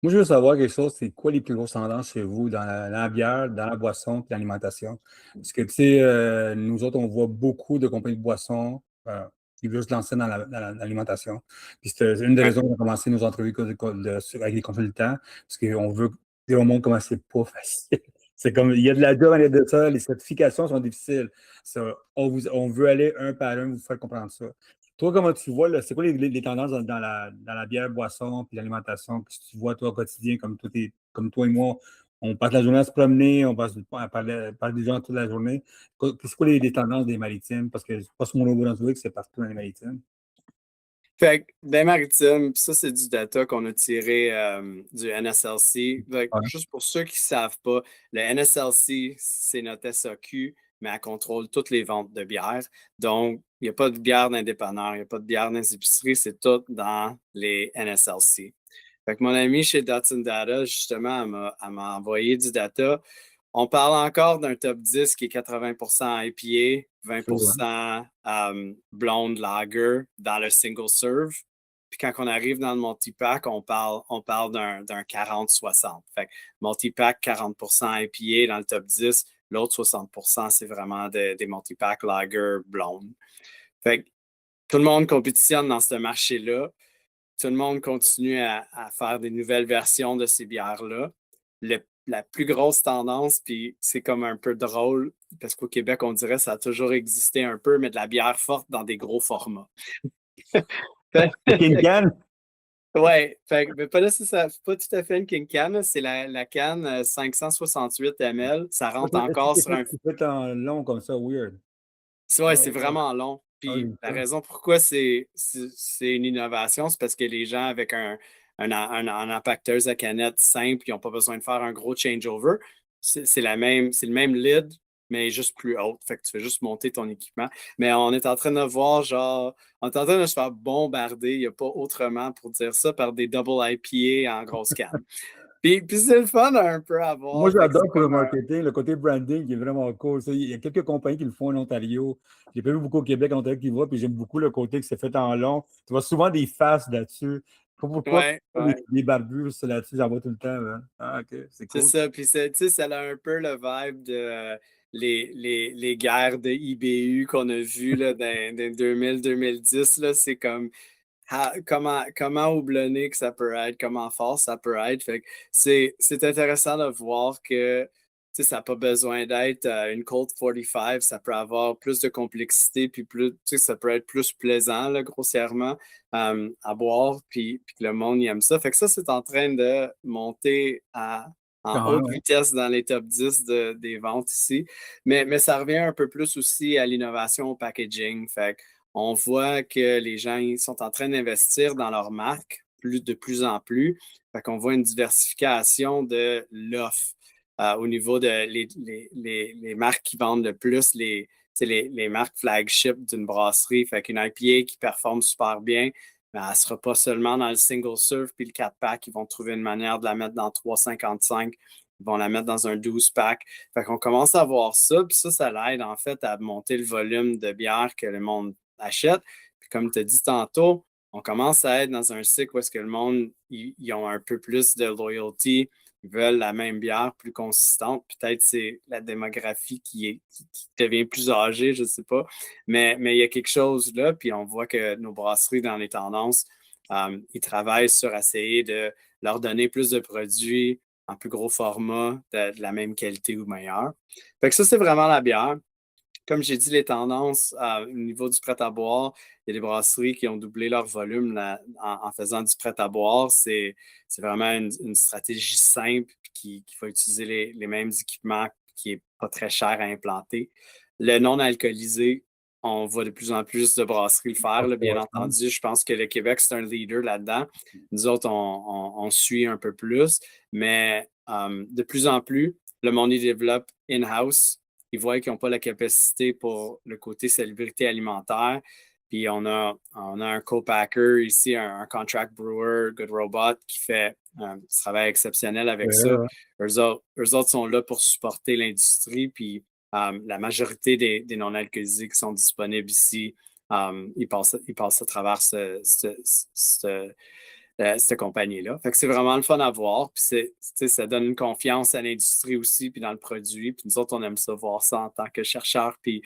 Moi, je veux savoir quelque chose, c'est quoi les plus grosses tendances chez vous dans la bière, dans la boisson et l'alimentation? Parce que, tu sais, nous autres, on voit beaucoup de compagnies de boissons qui veulent se lancer dans l'alimentation. Puis c'est une des Ouais. raisons qu'on a commencé nos entrevues avec les consultants, parce qu'on veut dire au monde comment c'est pas facile. C'est comme, il y a de la job à l'aide de ça, les certifications sont difficiles. On veut aller un par un, vous faire comprendre ça. Toi, comment tu vois, là, c'est quoi les tendances dans la bière, boisson puis l'alimentation que tu vois, toi, au quotidien, comme toi et moi, on passe la journée à se promener, on passe à parler des gens toute la journée. C'est quoi les tendances des maritimes? Parce que c'est pas sur mon Nouveau-Brunswick, c'est partout dans les maritimes. Fait que des maritimes, ça, c'est du data qu'on a tiré du NSLC. Fait que Ouais. juste pour ceux qui ne savent pas, le NSLC, c'est notre SAQ, mais elle contrôle toutes les ventes de bière. Donc, il n'y a pas de bière d'indépendant, il n'y a pas de bière dans les épiceries, c'est tout dans les NSLC. Fait que mon ami chez Dotson Data, justement, elle m'a envoyé du data. On parle encore d'un top 10 qui est 80% IPA, Chaud, hein? 20% blonde lager dans le single serve. Puis quand on arrive dans le multi-pack, on parle d'un 40-60. Fait que multi-pack, 40% IPA dans le top 10. L'autre 60%, c'est vraiment des multi-pack lager blonde. Fait que tout le monde compétitionne dans ce marché-là. Tout le monde continue à faire des nouvelles versions de ces bières-là. La plus grosse tendance, puis c'est comme un peu drôle, parce qu'au Québec, on dirait que ça a toujours existé un peu, mais de la bière forte dans des gros formats. King Can? Ouais, mais pas nécessairement, pas tout à fait une King Can, c'est la canne 568 ml. Ça rentre encore sur un. C'est fait en long comme ça, weird. Ouais, Ah, c'est vraiment long. Puis j'ai la ça. raison pourquoi c'est une innovation, c'est parce que les gens avec un impacteuse à canette simple, ils n'ont pas besoin de faire un gros changeover. C'est le même lid, mais juste plus haute. Fait que tu fais juste monter ton équipement. Mais on est en train de voir, genre, on est en train de se faire bombarder, il n'y a pas autrement pour dire ça, par des double IPA en grosse canne. Puis c'est le fun un peu à Moi, voir. Fait que c'est j'adore pour le comme un. marketing, le côté branding qui est vraiment cool. Ça, il y a quelques compagnies qui le font en Ontario. J'ai pas vu beaucoup au Québec, en Ontario qui le voient, puis j'aime beaucoup le côté que c'est fait en long. Tu vois souvent des faces là-dessus. Je sais pas pourquoi Ouais, des, ouais. des barbus ça, là-dessus, j'en vois tout le temps. Hein. Ah, ok, c'est C'est cool. ça, puis tu sais, ça a un peu le vibe de les guerres de IBU qu'on a vues là, dans 2000-2010. C'est comme comment houblonné que ça peut être, comment fort ça peut être. Fait que c'est intéressant de voir que tu sais, ça n'a pas besoin d'être une Colt 45, ça peut avoir plus de complexité, puis plus, tu sais, ça peut être plus plaisant, là, grossièrement, à boire, puis que le monde y aime ça. Fait que ça, c'est en train de monter en Ah, haute ouais. vitesse dans les top 10 des ventes ici. Mais ça revient un peu plus aussi à l'innovation au packaging. Fait on voit que les gens ils sont en train d'investir dans leur marque de plus en plus. Fait qu'on voit une diversification de l'offre au niveau de les marques qui vendent le plus, les marques flagship d'une brasserie. Fait qu'une IPA qui performe super bien, ben, elle ne sera pas seulement dans le single serve puis le 4-pack. Ils vont trouver une manière de la mettre dans 3,55. Ils vont la mettre dans un 12-pack. Fait qu'on commence à voir ça, puis ça l'aide en fait à monter le volume de bière que le monde achète. Puis comme tu as dit tantôt, on commence à être dans un cycle où est-ce que le monde, ils ont un peu plus de loyalty Ils veulent la même bière plus consistante. Peut-être c'est la démographie qui devient plus âgée, je ne sais pas. Mais il y a quelque chose là, puis on voit que nos brasseries dans les tendances, ils travaillent sur essayer de leur donner plus de produits en plus gros format, de la même qualité ou meilleure. Fait que ça, c'est vraiment la bière. Comme j'ai dit, les tendances au niveau du prêt-à-boire, il y a des brasseries qui ont doublé leur volume là, en faisant du prêt-à-boire. C'est vraiment une stratégie simple qui va utiliser les mêmes équipements qui n'est pas très cher à implanter. Le non alcoolisé, on voit de plus en plus de brasseries le faire, là, bien entendu. Je pense que le Québec, c'est un leader là-dedans. Nous autres, on suit un peu plus, mais de plus en plus, le monde y développe in-house. Ils voient qu'ils n'ont pas la capacité pour le côté salubrité alimentaire. Puis on a un co-packer ici, un contract brewer, Good Robot, qui fait un travail exceptionnel avec ça. Eux autres sont là pour supporter l'industrie. Puis la majorité des non-alcoolisés qui sont disponibles ici, ils passent à travers cette compagnie-là. Fait que c'est vraiment le fun à voir. Puis ça donne une confiance à l'industrie aussi, puis dans le produit. Puis nous autres, on aime ça, voir ça en tant que chercheurs, puis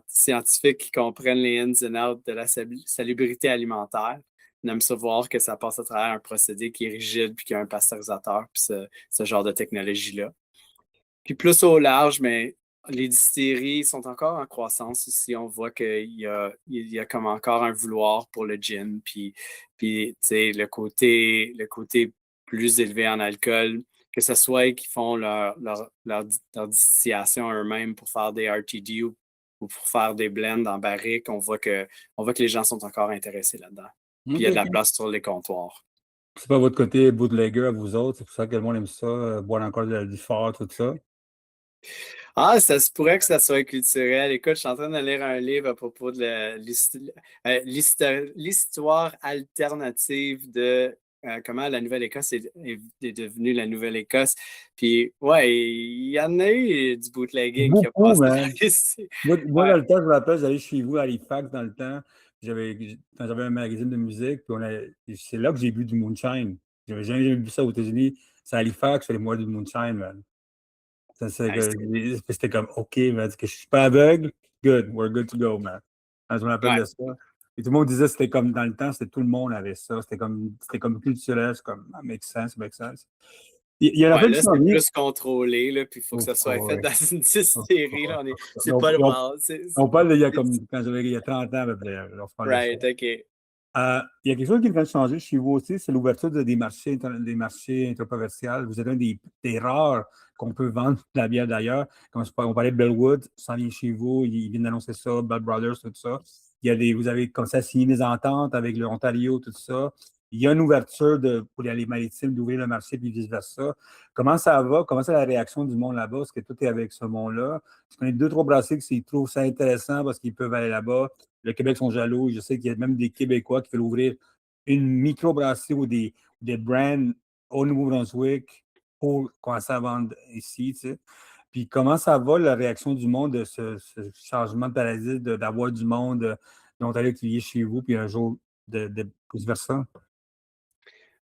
scientifiques qui comprennent les ins and outs de la salubrité alimentaire. On aime ça voir que ça passe à travers un procédé qui est rigide, puis qui a un pasteurisateur, puis ce genre de technologie-là. Puis plus au large, mais les distilleries sont encore en croissance ici. On voit qu'il y a comme encore un vouloir pour le gin. Puis tu sais, le côté plus élevé en alcool, que ce soit qu'ils font leur distillation eux-mêmes pour faire des RTD ou pour faire des blends en barrique, on voit que les gens sont encore intéressés là-dedans. Puis il y a de la place sur les comptoirs. C'est pas votre côté bootlegger à vous autres, c'est pour ça que le monde aime ça, boire encore du fort, tout ça. Ah, ça se pourrait que ça soit culturel. Écoute, je suis en train de lire un livre à propos de l'histoire alternative de comment la Nouvelle-Écosse est devenue la Nouvelle-Écosse. Puis, ouais, il y en a eu du bootlegging qui a Beaucoup, passé man. ici. Moi, Ouais, dans le temps, je me rappelle, j'allais chez vous à Halifax dans le temps. Quand j'avais un magazine de musique, c'est là que j'ai bu du moonshine. J'avais jamais bu ça aux États-Unis. C'est à Halifax, fallait moi du moonshine, man. ouais, C'était comme, OK, man, que je suis pas aveugle, good, we're good to go, man. Je me rappelle ouais, de ça. Et tout le monde disait, c'était comme dans le temps, tout le monde avait ça. C'était comme culturel, c'est comme, ah, make sense, make sense. Il y a la ouais, fin là, qui s'en c'est vient. plus contrôlé, là, puis il faut que Oh, ça soit fait ouais. dans une distillerie. Là, c'est On, pas le on- wild. on parle d'il y a comme quand il y a 30 ans à peu près. Là, on se parle de ça. Right, OK. Il y a quelque chose qui est en train de changer chez vous aussi, c'est l'ouverture des marchés intraprovinciaux. Vous êtes un des rares qu'on peut vendre de la bière d'ailleurs. Comme on parlait de Bellwood, ça vient chez vous, ils viennent d'annoncer ça, Bad Brothers, tout ça. Vous avez comme ça signé des ententes avec l'Ontario, tout ça. Il y a une ouverture pour les maritimes d'ouvrir le marché puis vice-versa. Comment ça va? Comment c'est la réaction du monde là-bas? Est-ce que tout est avec ce monde-là? Je connais deux, trois brasseries qui trouvent ça intéressant parce qu'ils peuvent aller là-bas. Le Québec sont jaloux. Je sais qu'il y a même des Québécois qui veulent ouvrir une microbrasserie ou des brands au Nouveau-Brunswick pour commencer à vendre ici, tu sais. Puis comment ça va, la réaction du monde de ce changement de paradigme, d'avoir du monde d'Ontario qui vient chez vous, puis un jour de vice-versa?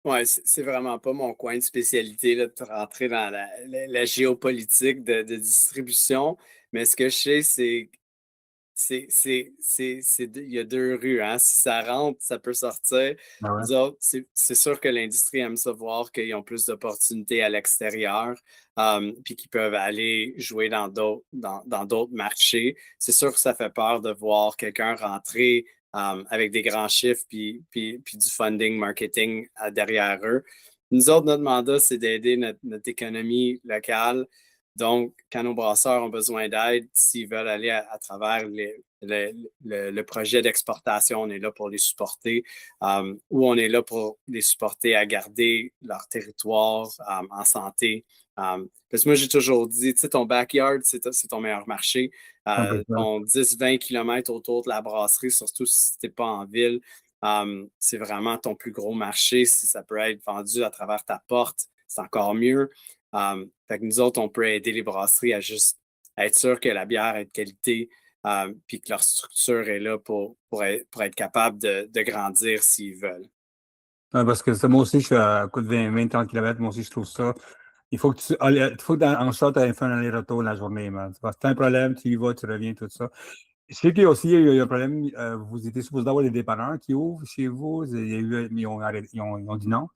Ouais, c'est vraiment pas mon coin de spécialité là, de rentrer dans la géopolitique de distribution. Mais ce que je sais, il y a deux rues, hein. Si ça rentre, ça peut sortir. Ah ouais. Nous autres, c'est sûr que l'industrie aime ça voir qu'ils ont plus d'opportunités à l'extérieur, puis qu'ils peuvent aller jouer dans d'autres marchés. C'est sûr que ça fait peur de voir quelqu'un rentrer avec des grands chiffres puis du funding marketing derrière eux. Nous autres, notre mandat, c'est d'aider notre économie locale. Donc, quand nos brasseurs ont besoin d'aide, s'ils veulent aller à travers le projet d'exportation, on est là pour les supporter, ou on est là pour les supporter à garder leur territoire en santé. Parce que moi, j'ai toujours dit, tu sais, ton backyard, c'est ton meilleur marché. Complètement. Ton 10-20 km autour de la brasserie, surtout si tu n'es pas en ville, c'est vraiment ton plus gros marché. Si ça peut être vendu à travers ta porte, c'est encore mieux. Fait que nous autres, on peut aider les brasseries à juste être sûr que la bière est de qualité, puis que leur structure est là pour être capable de grandir s'ils veulent. Ouais, parce que ça, moi aussi, je suis à coup de 20-30 km. Moi aussi, je trouve ça. Il faut que en short, tu aies fait un aller-retour la journée, man. Si tu as un problème, tu y vas, tu reviens, tout ça. Je sais qu'il y a aussi il y a eu un problème. Vous étiez supposé avoir des dépanneurs qui ouvrent chez vous. Il y a eu, ils ont dit non.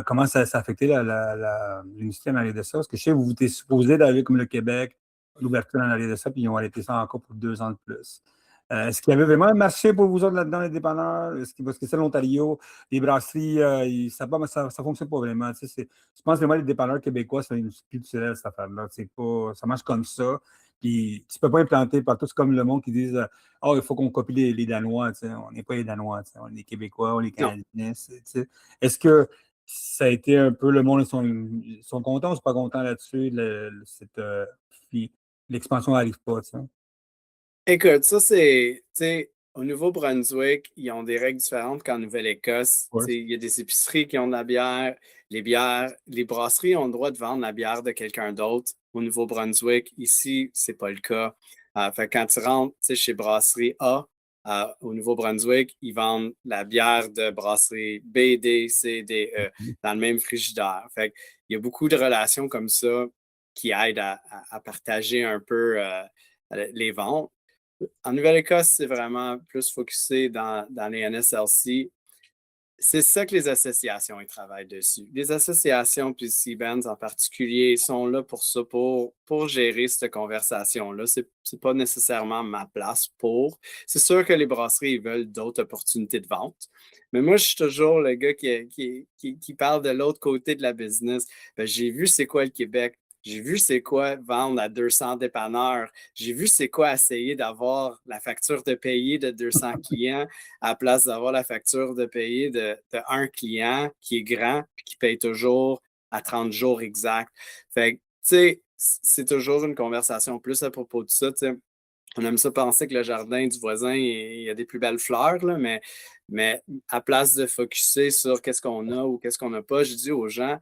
Comment ça a affecté l'industrie en arrière de ça? Parce que je sais que vous étiez supposé d'aller comme le Québec, l'ouverture en arrière de ça, puis ils ont arrêté ça encore pour 2 ans de plus. Est-ce qu'il y avait vraiment un marché pour vous autres là-dedans, les dépanneurs? Parce que c'est l'Ontario, les brasseries, ça fonctionne pas vraiment. Tu sais, je pense vraiment que les dépanneurs québécois, c'est une culturelle, cette affaire-là. C'est pas, ça marche comme ça. Puis tu peux pas implanter partout. C'est comme le monde qui disent oh, il faut qu'on copie les Danois. Tu sais. On n'est pas les Danois, tu sais. On est les Québécois, on est les Non. Canadiens. Tu sais. Est-ce que ça a été un peu le monde, ils sont contents ou sont pas contents là-dessus? L'expansion n'arrive pas, tu sais. Écoute, ça c'est, tu sais, au Nouveau-Brunswick, ils ont des règles différentes qu'en Nouvelle-Écosse. Tu Ouais. sais, il y a des épiceries qui ont de la bière, les brasseries ont le droit de vendre la bière de quelqu'un d'autre au Nouveau-Brunswick. Ici, c'est pas le cas. Fait que quand tu rentres, tu sais, chez Brasserie A, au Nouveau-Brunswick, ils vendent la bière de brasserie B, D, C, D, E dans le même frigidaire. Fait que il y a beaucoup de relations comme ça qui aident à partager un peu les ventes. En Nouvelle-Écosse, c'est vraiment plus focusé dans les NSLC. C'est ça que les associations ils travaillent dessus. Les associations, puis C-Bands en particulier, sont là pour ça, pour gérer cette conversation-là. C'est pas nécessairement ma place pour. C'est sûr que les brasseries ils veulent d'autres opportunités de vente. Mais moi, je suis toujours le gars qui parle de l'autre côté de la business. Ben, j'ai vu c'est quoi le Québec. J'ai vu c'est quoi vendre à 200 dépanneurs. J'ai vu c'est quoi essayer d'avoir la facture de payer de 200 clients à la place d'avoir la facture de payer de un client qui est grand et qui paye toujours à 30 jours exact. Fait que, tu sais, c'est toujours une conversation plus à propos de ça. Tu sais. On aime ça penser que le jardin du voisin, il y a des plus belles fleurs, là, mais à place de focuser sur qu'est-ce qu'on a ou qu'est-ce qu'on n'a pas, je dis aux gens,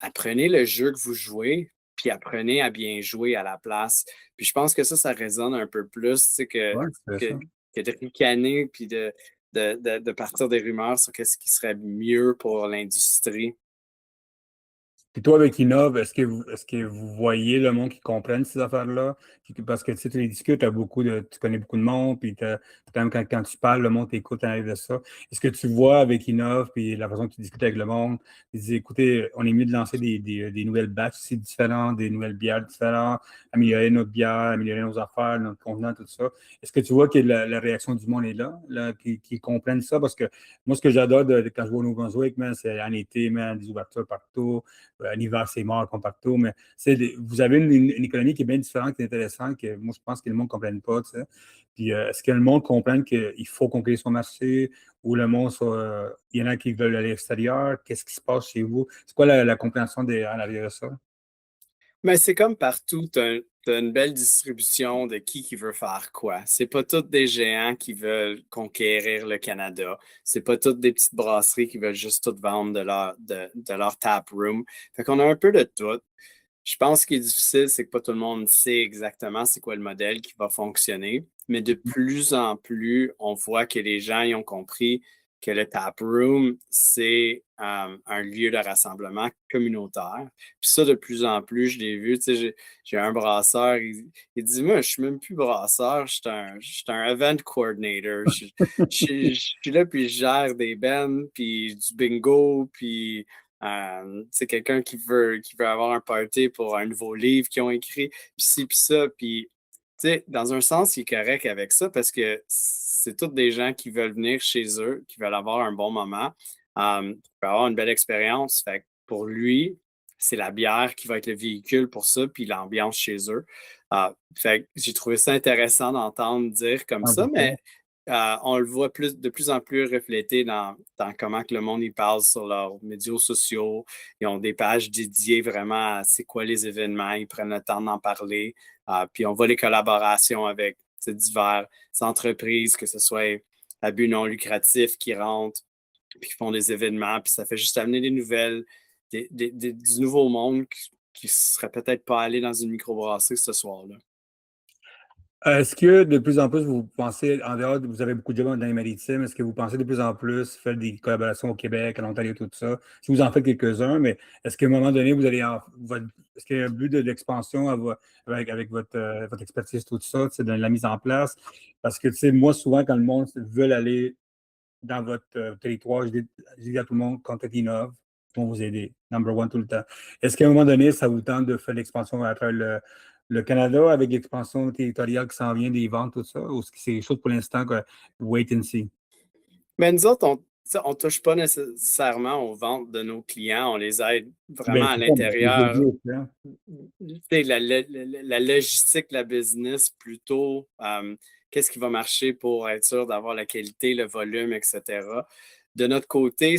apprenez le jeu que vous jouez, puis apprenez à bien jouer à la place. Puis je pense que ça résonne un peu plus, tu sais, Ouais, c'est que, ça. que de ricaner, puis de partir des rumeurs sur qu'est-ce qui serait mieux pour l'industrie. Puis toi, avec Innov, est-ce que vous voyez le monde qui comprenne ces affaires-là? Parce que tu sais, tu les discutes, tu connais beaucoup de monde, puis quand, quand tu parles, le monde t'écoute en arrière de ça. Est-ce que tu vois avec Innov, puis la façon que tu discutes avec le monde, tu dis, écoutez, on est mieux de lancer des nouvelles batches aussi différentes, des nouvelles bières différentes, améliorer notre bière, améliorer nos affaires, notre contenant, tout ça. Est-ce que tu vois que la réaction du monde est là, qu'ils comprennent ça? Parce que moi, ce que j'adore quand je vais au Nouveau-Brunswick, man, c'est en été, man, des ouvertures partout. En hiver, c'est mort comme partout, mais vous avez une économie qui est bien différente, qui est intéressante, que moi, je pense que le monde ne comprenne pas. Tu sais. Puis, est-ce que le monde comprenne qu'il faut conquérir son marché ou le monde, il y en a qui veulent aller à l'extérieur? Qu'est-ce qui se passe chez vous? C'est quoi la compréhension en arrière de ça? Mais c'est comme partout, tu as une belle distribution de qui veut faire quoi. C'est pas tous des géants qui veulent conquérir le Canada. C'est pas toutes des petites brasseries qui veulent juste tout vendre de leur tap room. Fait qu'on a un peu de tout. Je pense que ce qui est difficile, c'est que pas tout le monde sait exactement c'est quoi le modèle qui va fonctionner. Mais de plus en plus, on voit que les gens y ont compris que le tap room, c'est un lieu de rassemblement communautaire. Puis ça, de plus en plus, je l'ai vu. Tu sais, j'ai un brasseur, il dit, moi, je suis même plus brasseur, je suis un event coordinator. Je suis là, puis je gère des bands, puis du bingo, puis c'est quelqu'un qui veut avoir un party pour un nouveau livre qu'ils ont écrit, puis ci, puis ça. Puis, tu sais, dans un sens, il est correct avec ça parce que c'est tous des gens qui veulent venir chez eux, qui veulent avoir un bon moment, qui veulent avoir une belle expérience. Fait que pour lui, c'est la bière qui va être le véhicule pour ça, puis l'ambiance chez eux. Fait que j'ai trouvé ça intéressant d'entendre dire comme ça, 100%. mais on le voit de plus en plus reflété dans comment que le monde y parle sur leurs médias sociaux. Ils ont des pages dédiées vraiment à c'est quoi les événements. Ils prennent le temps d'en parler. Puis on voit les collaborations avec diverses entreprises, que ce soit à but non lucratif qui rentrent, puis qui font des événements. Puis ça fait juste amener des nouvelles, du nouveau monde qui ne serait peut-être pas allé dans une microbrasserie ce soir-là. Est-ce que de plus en plus vous pensez, en dehors, vous avez beaucoup de jobs dans les maritimes, est-ce que vous pensez de plus en plus faire des collaborations au Québec, en Ontario, tout ça? Si vous en faites quelques-uns, mais est-ce qu'à un moment donné, est-ce qu'il y a un but d'expansion avec votre expertise, tout ça, tu sais, de la mise en place? Parce que, tu sais, moi, souvent, quand le monde veut aller dans votre territoire, je dis à tout le monde, contactez Innov, ils vont vous aider. Number one tout le temps. Est-ce qu'à un moment donné, ça vous tente de faire l'expansion à travers le Canada avec l'expansion territoriale qui s'en vient, des ventes, tout ça? Ou est-ce que c'est des choses pour l'instant que wait and see? Mais nous autres, on ne touche pas nécessairement aux ventes de nos clients. On les aide vraiment Ben, à c'est ça, mais les l'intérieur. aider, hein. Tu sais, la logistique, la business, plutôt, qu'est-ce qui va marcher pour être sûr d'avoir la qualité, le volume, etc. De notre côté,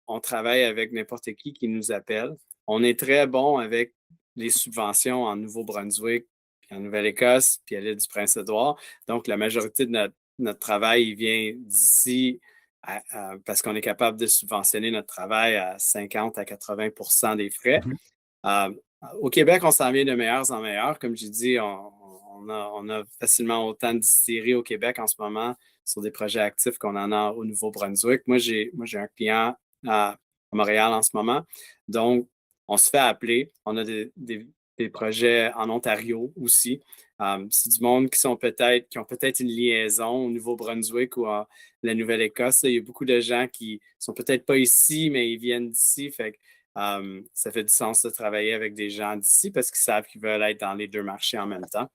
on travaille avec n'importe qui nous appelle. On est très bon avec les subventions en Nouveau-Brunswick, puis en Nouvelle-Écosse, puis à l'île du Prince-Édouard. Donc, la majorité de notre travail il vient d'ici parce qu'on est capable de subventionner notre travail à 50 à 80 des frais. Mhm. Euh, Au Québec, on s'en vient de meilleurs en meilleurs. Comme j'ai dit, on a facilement autant de distilleries au Québec en ce moment sur des projets actifs qu'on en a au Nouveau-Brunswick. Moi, j'ai un client à Montréal en ce moment. Donc, on se fait appeler. On a des projets en Ontario aussi. C'est du monde qui ont peut-être une liaison au Nouveau-Brunswick ou à la Nouvelle-Écosse. Il y a beaucoup de gens qui sont peut-être pas ici, mais ils viennent d'ici. Fait que ça fait du sens de travailler avec des gens d'ici parce qu'ils savent qu'ils veulent être dans les deux marchés en même temps.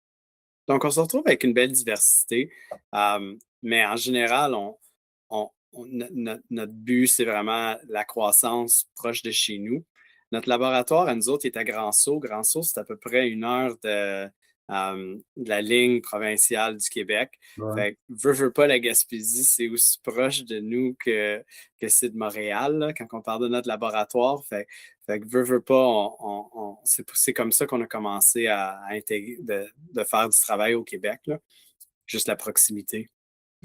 Donc, on se retrouve avec une belle diversité. Mais en général, notre but, c'est vraiment la croissance proche de chez nous. Notre laboratoire, à nous autres, est à Grand-Sault. Grand-Sault, c'est à peu près 1 heure de la ligne provinciale du Québec. Ouais. Fait que, veux pas, la Gaspésie, c'est aussi proche de nous que c'est de Montréal, là, quand on parle de notre laboratoire. Fait que veux pas, c'est comme ça qu'on a commencé à intégrer, de faire du travail au Québec, là. Juste la proximité.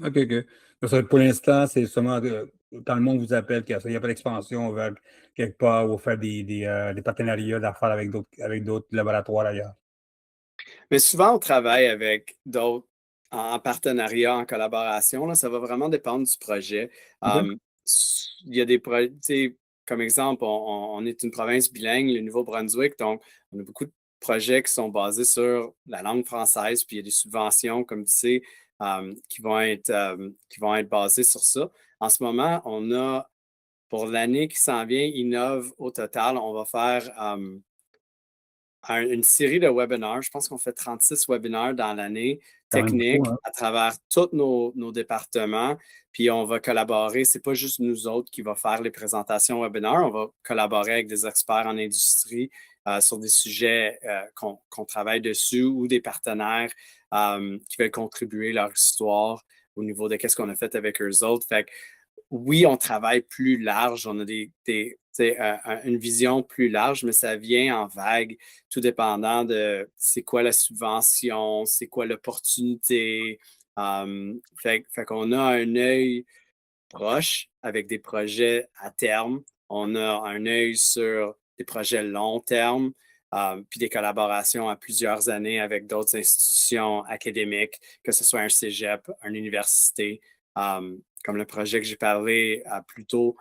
OK, OK. Donc, pour l'instant, c'est seulement quand le monde vous appelle, qu'il n'y a pas d'expansion vers quelque part ou faire des partenariats d'affaires avec d'autres laboratoires ailleurs. Mais souvent, on travaille avec d'autres en partenariat, en collaboration, là. Ça va vraiment dépendre du projet. OK? Il y a des projets, tu sais, comme exemple, on est une province bilingue, le Nouveau-Brunswick, donc on a beaucoup de projets qui sont basés sur la langue française, puis il y a des subventions, comme tu sais, qui vont être basées sur ça. En ce moment, on a, pour l'année qui s'en vient, Innov, au total, on va faire une série de webinaires. Je pense qu'on fait 36 webinaires dans l'année, Quand même beaucoup, techniques, hein? à travers tous nos départements. Puis on va collaborer. C'est pas juste nous autres qui va faire les présentations webinaires. On va collaborer avec des experts en industrie sur des sujets qu'on travaille dessus ou des partenaires qui veulent contribuer leur histoire au niveau de qu'est-ce qu'on a fait avec eux autres. Fait que, oui, on travaille plus large. On a une vision plus large, mais ça vient en vague, tout dépendant de c'est quoi la subvention, c'est quoi l'opportunité. Fait qu'on a un œil proche avec des projets à terme. On a un œil sur des projets long terme, puis des collaborations à plusieurs années avec d'autres institutions académiques, que ce soit un cégep, une université, comme le projet que j'ai parlé plus tôt,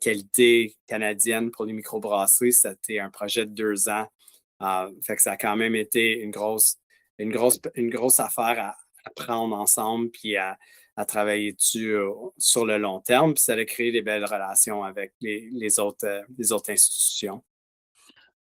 qualité canadienne pour les microbrasseries, c'était un projet de 2 ans. Fait que ça a quand même été une grosse affaire à prendre ensemble puis à travailler dessus sur le long terme. Puis ça a créé des belles relations avec les autres institutions.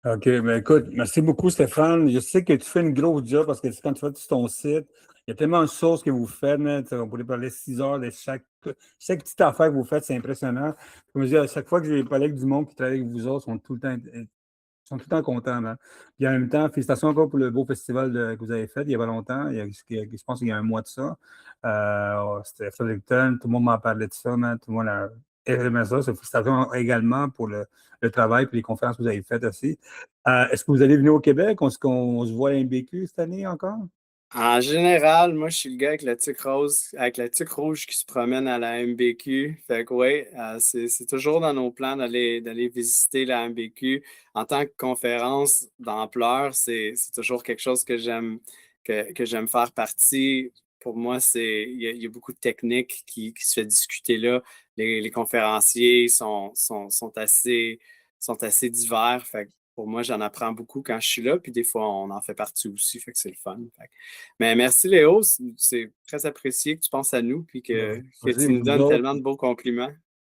OK, ben écoute, merci beaucoup, Stéphane. Je sais que tu fais une grosse job parce que quand tu vas sur ton site, il y a tellement de choses que vous faites, man. Tu sais, on pourrait parler 6 heures de chaque petite affaire que vous faites, c'est impressionnant. Comme je dis, à chaque fois que j'ai parlé avec du monde qui travaille avec vous autres, sont tout le temps contents, man. Puis en même temps, félicitations encore pour le beau festival que vous avez fait il n'y a pas longtemps. Je pense qu'il y a un mois de ça. C'était Fredericton, tout le monde m'en parlait de ça, man. Tout le monde a aimé ça. Félicitations également pour le travail et les conférences que vous avez faites aussi. Est-ce que vous allez venir au Québec? Est-ce qu'on se voit à MBQ cette année encore? En général, moi, je suis le gars avec avec la tuque rouge qui se promène à la MBQ. Fait que oui, c'est toujours dans nos plans d'aller visiter la MBQ. En tant que conférence d'ampleur, c'est toujours quelque chose que que j'aime faire partie. Pour moi, il y a beaucoup de techniques qui se fait discuter là. Les conférenciers sont assez divers. Fait que pour moi, j'en apprends beaucoup quand je suis là, puis des fois, on en fait partie aussi, fait que c'est le fun. Mais merci Léo, c'est très apprécié que tu penses à nous, puis que tu nous donnes tellement de beaux compliments.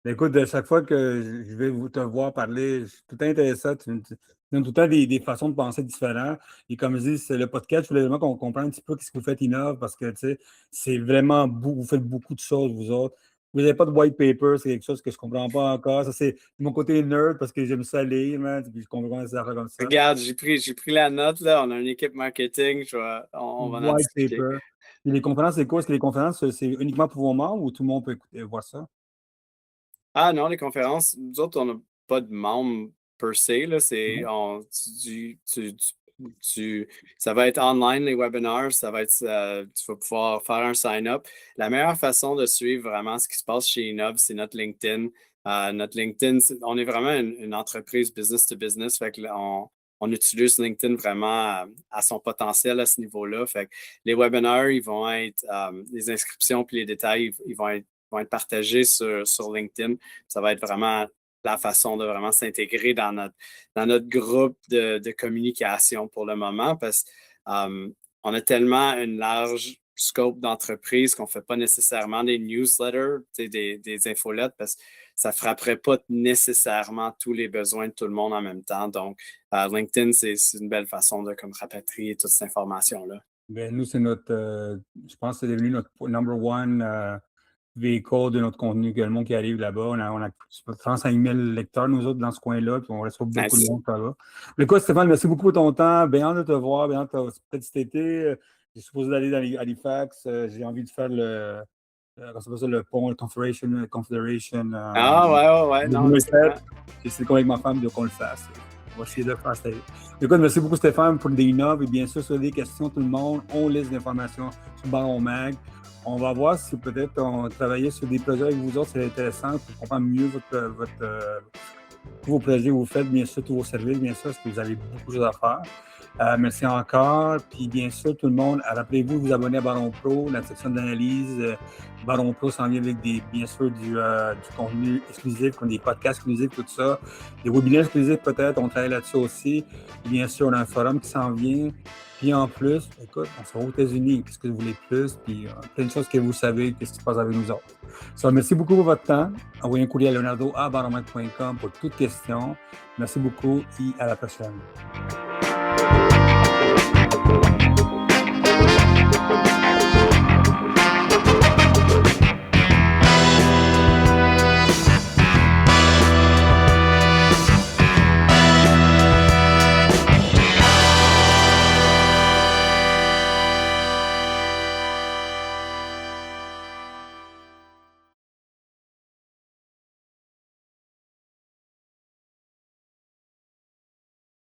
Écoute, à chaque fois que je vais te voir parler, je suis tout le temps intéressant. Tu donnes tout le temps des façons de penser différentes. Et comme je dis, c'est le podcast, je voulais vraiment qu'on comprenne un petit peu ce que vous faites Innov parce que, tu sais, c'est vraiment, vous faites beaucoup de choses, vous autres. Vous n'avez pas de white paper, c'est quelque chose que je ne comprends pas encore. Ça, c'est mon côté nerd parce que j'aime ça lire, man, puis je comprends des affaires comme ça. Regarde, j'ai pris la note, là. On a une équipe marketing, on va en White discuter. paper. Et les conférences, c'est quoi? Est-ce que les conférences, c'est uniquement pour vos membres ou tout le monde peut voir ça? Ah non, les conférences, nous autres, on n'a pas de membres per se, là. Ça va être online, les webinars, tu vas pouvoir faire un sign-up. La meilleure façon de suivre vraiment ce qui se passe chez Innov, c'est notre LinkedIn. Notre LinkedIn, on est vraiment une entreprise business to business, fait que là, on utilise LinkedIn vraiment à son potentiel à ce niveau-là. Fait que les webinars, ils vont être, les inscriptions puis les détails, ils vont être partagés sur LinkedIn. Ça va être vraiment la façon de vraiment s'intégrer dans notre groupe de communication pour le moment parce qu'on a tellement une large scope d'entreprise qu'on ne fait pas nécessairement des newsletters, des infolettes parce que ça ne frapperait pas nécessairement tous les besoins de tout le monde en même temps. Donc, LinkedIn, c'est une belle façon de comme rapatrier toute cette information-là. Ben, nous, c'est je pense que c'est devenu notre number one véhicule de notre contenu, que le monde qui arrive là-bas. On a 35 000 lecteurs, nous autres, dans ce coin-là, puis on reçoit beaucoup de monde là-bas. Mais quoi, Stéphane, merci beaucoup pour ton temps. Bien hâte de te voir, bien hâte peut-être cet été. J'ai supposé d'aller dans Halifax. J'ai envie de faire le pont, le Confederation. Ouais, non, c'est avec ma femme de qu'on le fasse. On va essayer de le faire. Écoute, merci beaucoup Stéphane pour des Innov et bien sûr, sur des questions, tout le monde, on laisse l'information sur Baron Mag. On va voir si peut-être on travaillait sur des projets avec vous autres, c'est intéressant pour comprendre mieux tous vos projets que vous faites, bien sûr, tous vos services, bien sûr, parce que vous avez beaucoup de choses à faire. Merci encore. Puis bien sûr, tout le monde, rappelez-vous de vous abonner à Baron Pro, la section d'analyse. Baron Pro s'en vient avec bien sûr du contenu exclusif, comme des podcasts exclusifs, tout ça. Des webinaires exclusifs peut-être, on travaille là-dessus aussi. Bien sûr, on a un forum qui s'en vient. Puis en plus, écoute, on sera aux États-Unis. Qu'est-ce que vous voulez de plus? Puis plein de choses que vous savez, qu'est-ce qui se passe avec nous autres. Merci beaucoup pour votre temps. Envoyez un courrier à leonardo@baronmag.com pour toute question. Merci beaucoup et à la prochaine.